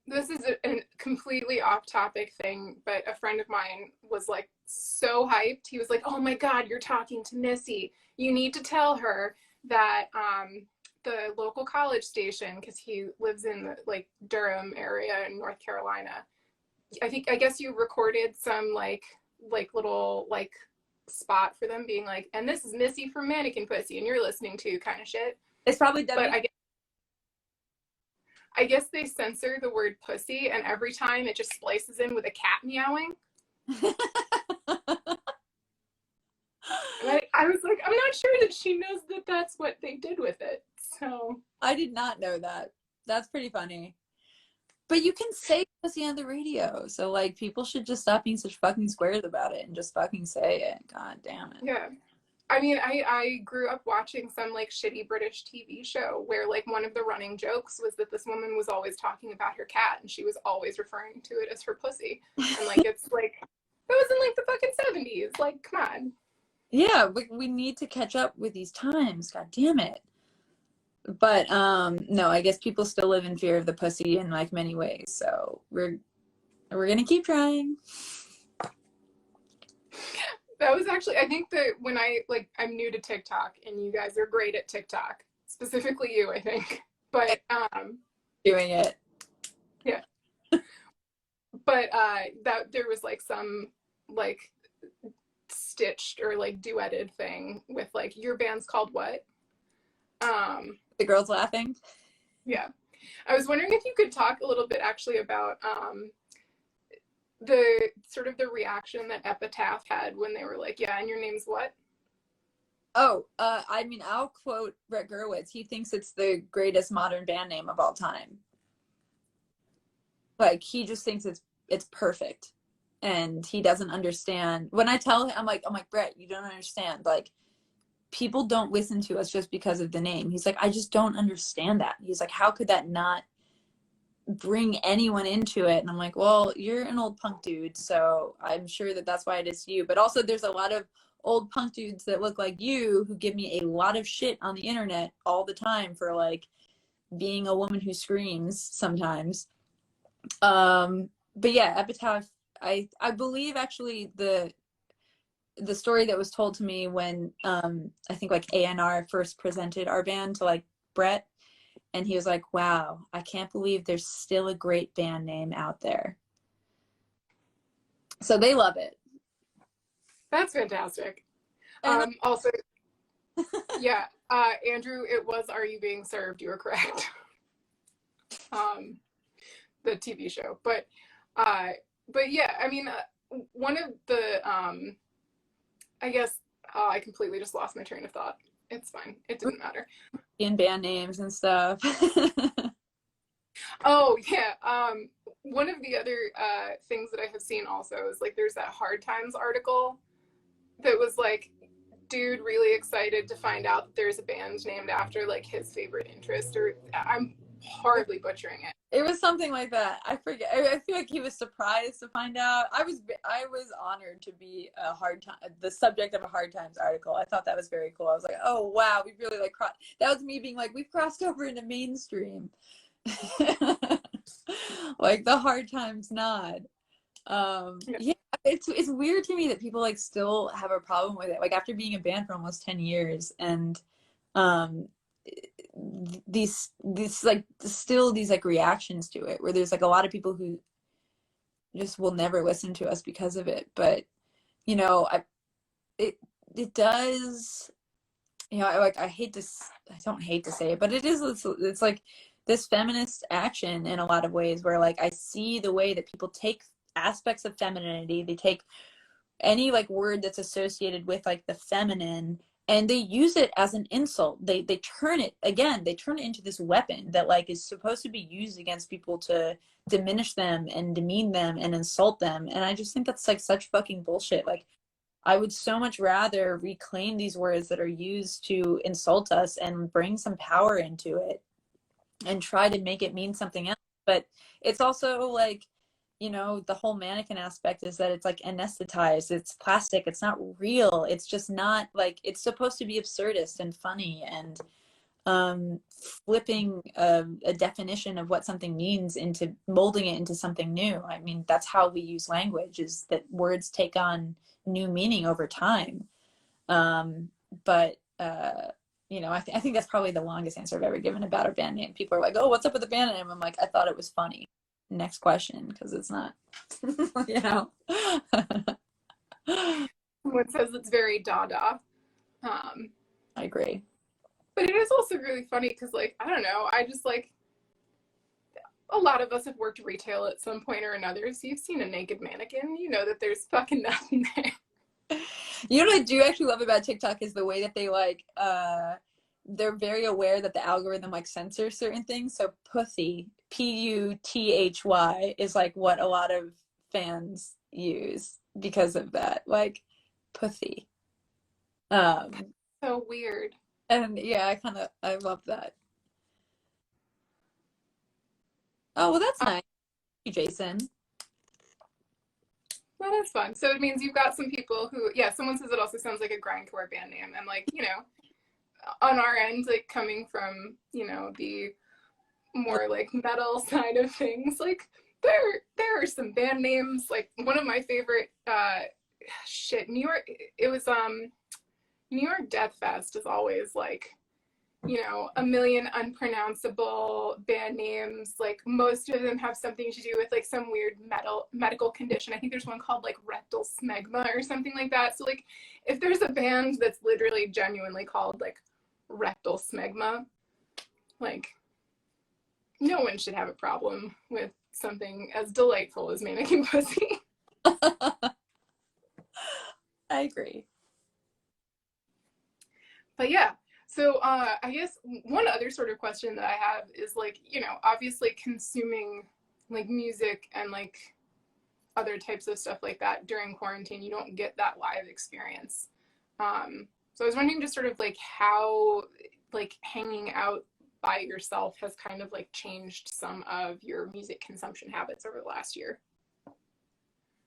This is a completely off topic thing, but a friend of mine was like so hyped. He was like, "Oh my God, you're talking to Missy. You need to tell her that the local college station, because he lives in the like Durham area in North Carolina. I guess you recorded some like little like spot for them being like, and this is Missy from Mannequin Pussy, and you're listening to kind of shit. It's probably But I guess they censor the word pussy, and every time it just splices in with a cat meowing. And I was like, I'm not sure that she knows that that's what they did with it. So I did not know that. That's pretty funny. But you can say pussy on the radio, so like people should just stop being such fucking squares about it and just fucking say it. God damn it. yeah. I mean, I grew up watching some like shitty British TV show where like one of the running jokes was that this woman was always talking about her cat and she was always referring to it as her pussy. And like it's like that was in like the fucking 70s. Like, come on. Yeah, we need to catch up with these times. God damn it. But no, I guess people still live in fear of the pussy in like many ways. So we're gonna keep trying. That was actually I think that when I'm new to TikTok and you guys are great at TikTok, specifically you, I think. But Doing it. yeah. But that there was like some like stitched or like duetted thing with like your band's called what? The girls laughing. Yeah. I was wondering if you could talk a little bit actually about the sort of the reaction that Epitaph had when they were like, yeah, and your name's what? Oh, I mean, I'll quote Brett Gurewitz. He thinks it's the greatest modern band name of all time. Like he just thinks it's perfect, and he doesn't understand. When I tell him, I'm like, Brett, you don't understand. Like people don't listen to us just because of the name. He's like, I just don't understand that. He's like, how could that not bring anyone into it? And I'm like, well, you're an old punk dude, so I'm sure that that's why it is to you. But also there's a lot of old punk dudes that look like you who give me a lot of shit on the internet all the time for like being a woman who screams sometimes. But yeah, Epitaph, I believe actually the story that was told to me when I think like A&R first presented our band to like Brett, And he was like, wow, I can't believe there's still a great band name out there. So they love it. That's fantastic. And Also, yeah, Andrew, it was Are You Being Served? You were correct. The TV show, but yeah, I mean, one of the I guess I completely just lost my train of thought. It's fine. It didn't matter. in band names and stuff. Oh yeah. One of the other things that I have seen also is like there's that Hard Times article that was like, dude really excited to find out that there's a band named after like his favorite interest, or I'm horribly butchering it. It was something like that. I forget. I feel like he was surprised to find out. I was honored to be the subject of a Hard Times article. I thought that was very cool. I was like, oh wow, we really like that was me being like, we've crossed over into mainstream. Like the Hard Times nod. Yeah, it's weird to me that people like still have a problem with it. Like after being a band for almost 10 years and these like still these like reactions to it where there's like a lot of people who just will never listen to us because of it. But you know, it does, you know, I hate this, I don't hate to say it, but it's like this feminist action in a lot of ways where like I see the way that people take aspects of femininity, they take any like word that's associated with like the feminine and they use it as an insult. They turn it into this weapon that like is supposed to be used against people to diminish them and demean them and insult them. And I just think that's like such fucking bullshit. Like I would so much rather reclaim these words that are used to insult us and bring some power into it and try to make it mean something else. But it's also like, you know, the whole mannequin aspect is that it's like anesthetized, it's plastic, it's not real, it's just not like, it's supposed to be absurdist and funny and flipping a definition of what something means into molding it into something new. I mean, that's how we use language, is that words take on new meaning over time. But you know, I think that's probably the longest answer I've ever given about our band name. People are like, oh, what's up with the band name? I'm like, I thought it was funny. Next question, because it's not. You know. Someone says it's very Dada. I agree. But it is also really funny because, like, I don't know, I just like, a lot of us have worked retail at some point or another, so you've seen a naked mannequin, you know that there's fucking nothing there. You know what I do actually love about TikTok is the way that they like, they're very aware that the algorithm like censors certain things. So Puthy, Puthy, is like what a lot of fans use because of that, like Puthy. So weird. And yeah, I love that. Oh, well, that's nice. Thank you, Jason. Well, that's fun. So it means you've got some people who, yeah, someone says it also sounds like a grindcore band name. And like, you know, on our end, like coming from, you know, the more like metal side of things, like there are some band names. Like one of my favorite New York, it was New York Death Fest is always like, you know, a million unpronounceable band names. Like most of them have something to do with like some weird medical condition. I think there's one called like rectal smegma or something like that. So like if there's a band that's literally genuinely called like rectal smegma, like no one should have a problem with something as delightful as Mannequin Pussy. I agree. But yeah, so I guess one other sort of question that I have is like, you know, obviously consuming like music and like other types of stuff like that during quarantine, you don't get that live experience. So I was wondering just sort of like how like hanging out by yourself has kind of like changed some of your music consumption habits over the last year.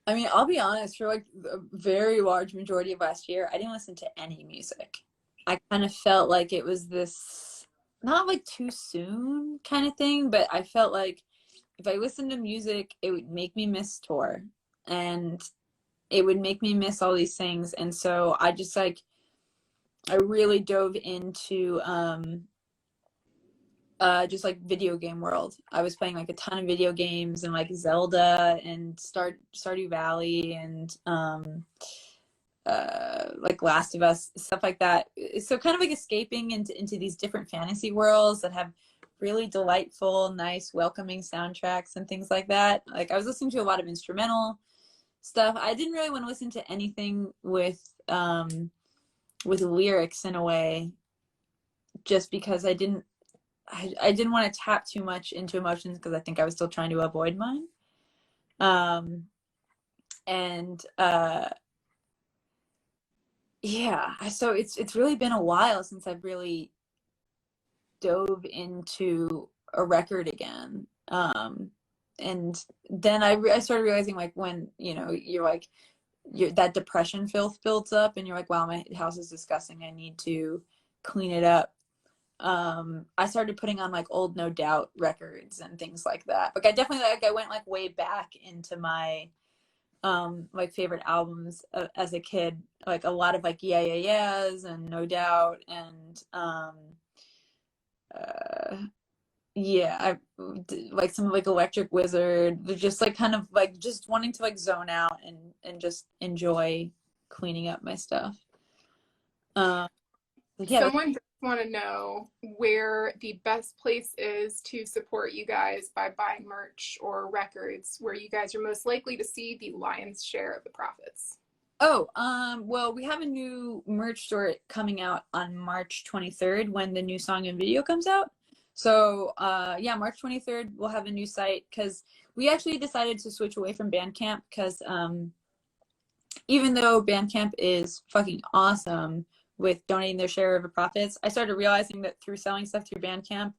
I mean, I'll be honest, for like a very large majority of last year, I didn't listen to any music. I kind of felt like it was this, not like too soon kind of thing, but I felt like if I listened to music, it would make me miss tour and it would make me miss all these things. And so I just like, I really dove into just like video game world. I was playing like a ton of video games and like Zelda and Stardew Valley and like Last of Us, stuff like that. So kind of like escaping into these different fantasy worlds that have really delightful, nice, welcoming soundtracks and things like that. Like I was listening to a lot of instrumental stuff. I didn't really want to listen to anything with lyrics in a way, just because I didn't want to tap too much into emotions, because I think I was still trying to avoid mine. And yeah, so it's really been a while since I've really dove into a record again. And then I started realizing, like, when, you know, you're like, that depression filth builds up and you're like, wow, my house is disgusting, I need to clean it up. I started putting on like old No Doubt records and things like that. Like I definitely, like, I went like way back into my like favorite albums as a kid, like a lot of like Yeah Yeah Yeahs and No Doubt and yeah, I like some of like Electric Wizard. They're just like kind of like just wanting to like zone out and just enjoy cleaning up my stuff. Yeah. Someone does want to know where the best place is to support you guys by buying merch or records, where you guys are most likely to see the lion's share of the profits. Oh, well, we have a new merch store coming out on March 23rd when the new song and video comes out. So, yeah, March 23rd, we'll have a new site, because we actually decided to switch away from Bandcamp, because even though Bandcamp is fucking awesome with donating their share of the profits, I started realizing that through selling stuff through Bandcamp,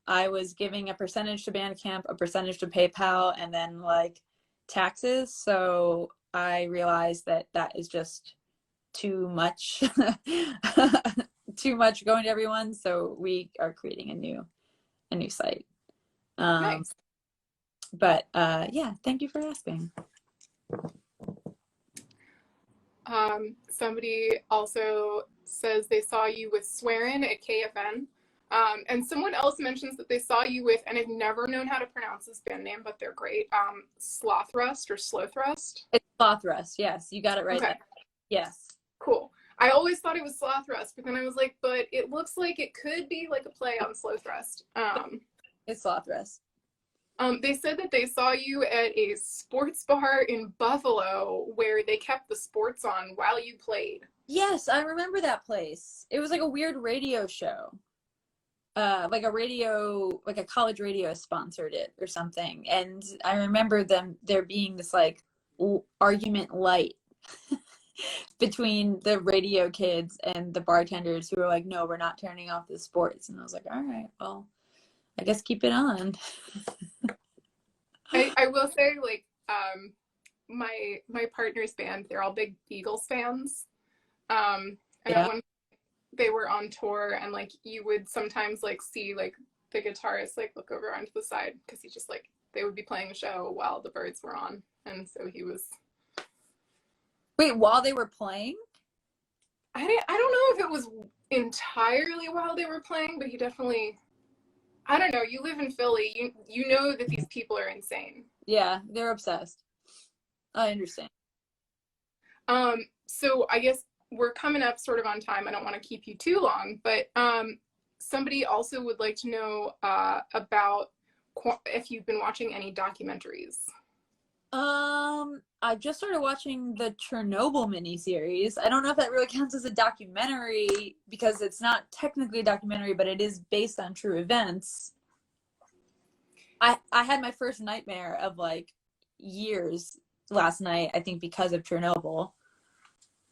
I was giving a percentage to Bandcamp, a percentage to PayPal, and then like taxes. So I realized that that is just too much, too much going to everyone. So we are creating a new site. Nice. But yeah, thank you for asking. Somebody also says they saw you with Swearin at KFN. And someone else mentions that they saw you with, and I've never known how to pronounce this band name, but they're great. Slothrust or Slothrust? It's Slothrust. Yes, you got it right. Okay. Yes. Cool. I always thought it was Slothrust, but then I was like, but it looks like it could be like a play on Slothrust. It's Slothrust. They said that they saw you at a sports bar in Buffalo where they kept the sports on while you played. Yes, I remember that place. It was like a weird radio show. Like a college radio sponsored it or something. And I remember there being this like argument light between the radio kids and the bartenders, who were like, no, we're not turning off the sports. And I was like, all right, well, I guess keep it on. I will say, like, my partner's band, they're all big Eagles fans. And Yeah. at one they were on tour, and like you would sometimes like see like the guitarist like look over onto the side, because he just like, they would be playing a show while the birds were on, and so he was. Wait, while they were playing? I don't know if it was entirely while they were playing, but he definitely. I don't know. You live in Philly. You know that these people are insane. Yeah, they're obsessed. I understand. So I guess we're coming up sort of on time. I don't want to keep you too long, but somebody also would like to know about if you've been watching any documentaries. I just started watching the Chernobyl miniseries. I don't know if that really counts as a documentary, because it's not technically a documentary, but it is based on true events. I had my first nightmare of like years last night, I think, because of Chernobyl.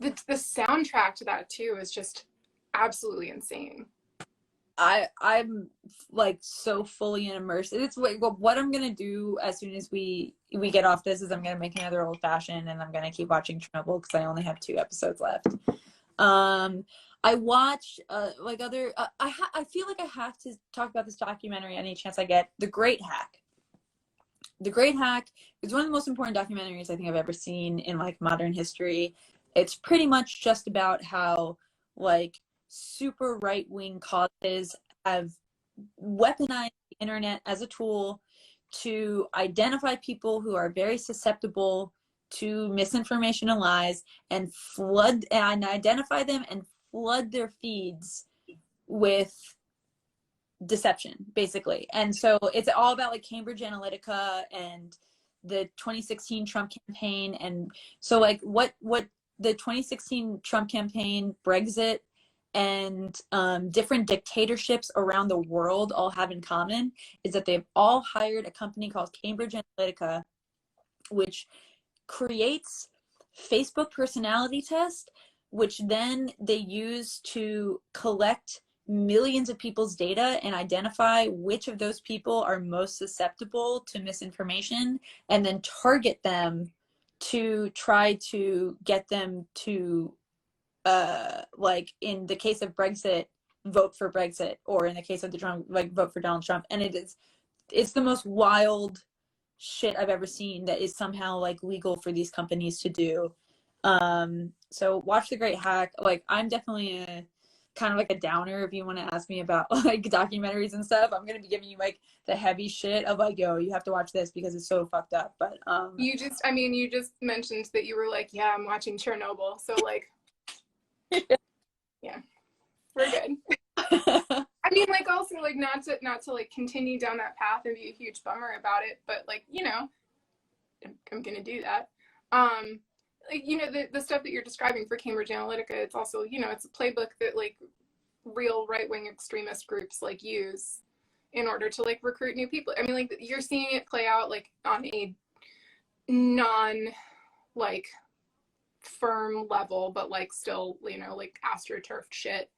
The soundtrack to that too is just absolutely insane. I'm like so fully immersed. It's like, what I'm gonna do as soon as we get off this is I'm gonna make another old fashioned, and I'm gonna keep watching Chernobyl, because I only have 2 episodes left. I watch like other. I feel like I have to talk about this documentary any chance I get. The Great Hack. The Great Hack is one of the most important documentaries I think I've ever seen in like modern history. It's pretty much just about how like super right-wing causes have weaponize the internet as a tool to identify people who are very susceptible to misinformation and lies, and identify them and flood their feeds with deception, basically. And so it's all about like Cambridge Analytica and the 2016 Trump campaign. And so like what the 2016 Trump campaign, Brexit, and different dictatorships around the world all have in common is that they've all hired a company called Cambridge Analytica, which creates Facebook personality tests, which then they use to collect millions of people's data and identify which of those people are most susceptible to misinformation, and then target them to try to get them to like in the case of Brexit, vote for Brexit, or in the case of the Trump, like vote for Donald Trump. And it's the most wild shit I've ever seen that is somehow like legal for these companies to do. So watch The Great Hack. Like I'm definitely a kind of like a downer if you want to ask me about like documentaries and stuff. I'm gonna be giving you like the heavy shit of like, yo, you have to watch this because it's so fucked up. But you just mentioned that you were like, yeah, I'm watching Chernobyl, so like yeah, we're good. I mean, like, also, like, not to like continue down that path and be a huge bummer about it, but like, you know, I'm gonna do that. Like, you know, the stuff that you're describing for Cambridge Analytica, it's also, you know, it's a playbook that like real right-wing extremist groups like use in order to like recruit new people. I mean, like, you're seeing it play out like on a non like firm level, but like still, you know, like astroturfed shit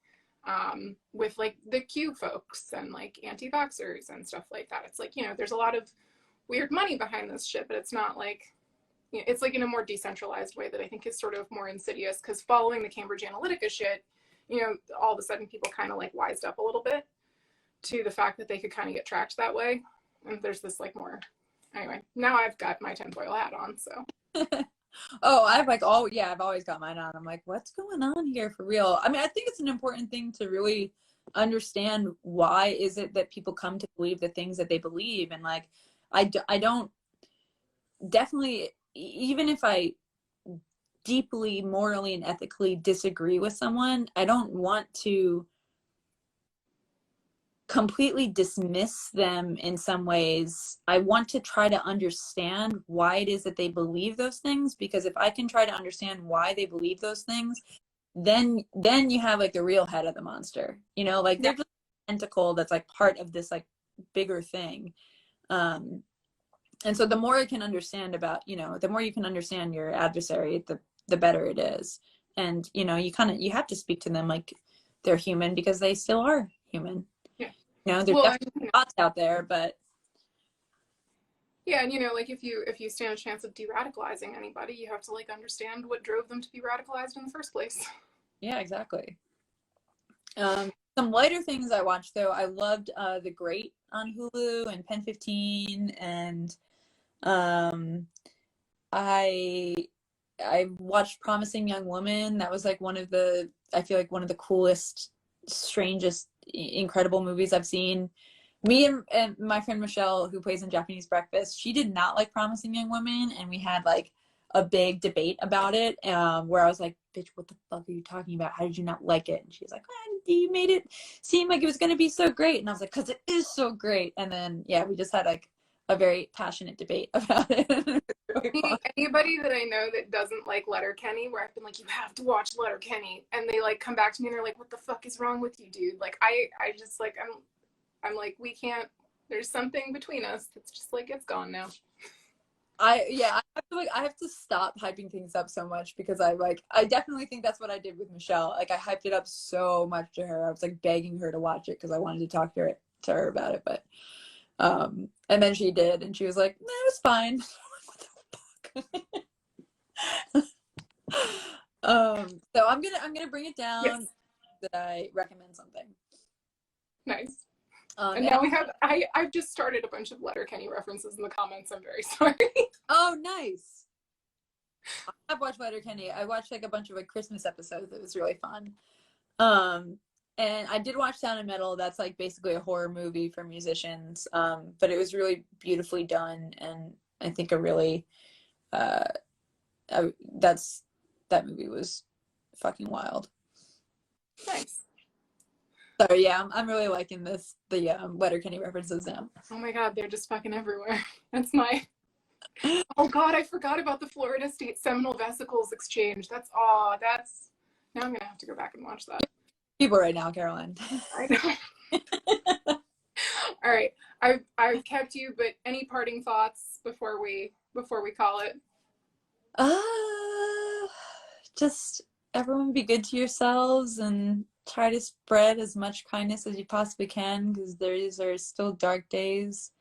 with like the Q folks and like anti-vaxxers and stuff like that. It's like, you know, there's a lot of weird money behind this shit, but it's not like, you know, it's like in a more decentralized way that I think is sort of more insidious, because following the Cambridge Analytica shit, you know, all of a sudden people kind of like wised up a little bit to the fact that they could kind of get tracked that way. And there's this like more, anyway, now I've got my tinfoil hat on, so. Oh, I've always got mine on. I'm like, what's going on here for real? I mean, I think it's an important thing to really understand why is it that people come to believe the things that they believe. And like, I don't definitely, even if I deeply morally and ethically disagree with someone, I don't want to completely dismiss them in some ways. I want to try to understand why it is that they believe those things, because if I can try to understand why they believe those things, then you have like the real head of the monster, you know, like they're just a tentacle that's like part of this like bigger thing. And so the more I can understand about, you know, the more you can understand your adversary, the better it is. And, you know, you have to speak to them like they're human, because they still are human. You know, there's definitely thoughts out there, but yeah, and you know, like if you stand a chance of de-radicalizing anybody, you have to like understand what drove them to be radicalized in the first place. Yeah, exactly. Some lighter things I watched though, I loved The Great on Hulu and Pen 15, and I watched Promising Young Woman. That was like I feel like one of the coolest, strangest, incredible movies I've seen. Me and my friend Michelle, who plays in Japanese Breakfast, she did not like Promising Young Woman, and we had like a big debate about it, where I was like, bitch, what the fuck are you talking about? How did you not like it? And she's like, you made it seem like it was going to be so great. And I was like, because it is so great. And then, yeah, we just had like a very passionate debate about it. Really anybody that I know that doesn't like Letterkenny, where I've been like, you have to watch Letterkenny, and they like come back to me and they're like, what the fuck is wrong with you, dude? Like I just like, I'm like, we can't, there's something between us that's just like, it's gone now. I have to stop hyping things up so much, because I definitely think that's what I did with Michelle. Like I hyped it up so much to her. I was like begging her to watch it because I wanted to talk to her about it. But and then she did, and she was like, no, it was fine. What the fuck? So I'm gonna bring it down. Yes. That I recommend something. Nice. And now we have, I've just started a bunch of Letterkenny references in the comments. I'm very sorry. Oh, nice. I've watched Letterkenny. I watched like a bunch of like Christmas episodes. It was really fun. And I did watch Sound of Metal. That's like basically a horror movie for musicians. But it was really beautifully done, and I think a really that movie was fucking wild. Nice. So yeah, I'm really liking the Letterkenny references now. Oh my god, they're just fucking everywhere. That's my. Oh god, I forgot about the Florida State Seminole Vesicles Exchange. That's now I'm gonna have to go back and watch that. People right now, Caroline. I know. All right, I've kept you, but any parting thoughts before we call it? Just everyone be good to yourselves and try to spread as much kindness as you possibly can, because these are still dark days,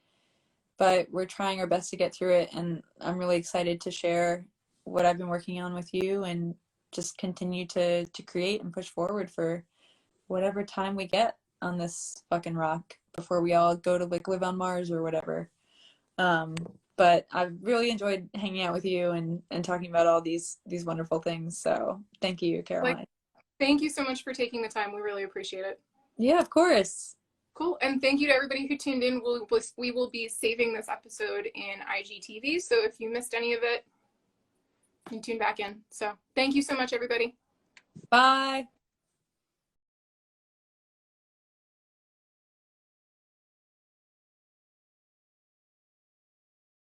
but we're trying our best to get through it. And I'm really excited to share what I've been working on with you, and just continue to create and push forward for whatever time we get on this fucking rock before we all go to like live on Mars or whatever. But I've really enjoyed hanging out with you and talking about all these wonderful things. So thank you, Caroline. Thank you so much for taking the time. We really appreciate it. Yeah, of course. Cool. And thank you to everybody who tuned in. We will be saving this episode in IGTV. So if you missed any of it, you can tune back in. So thank you so much, everybody. Bye.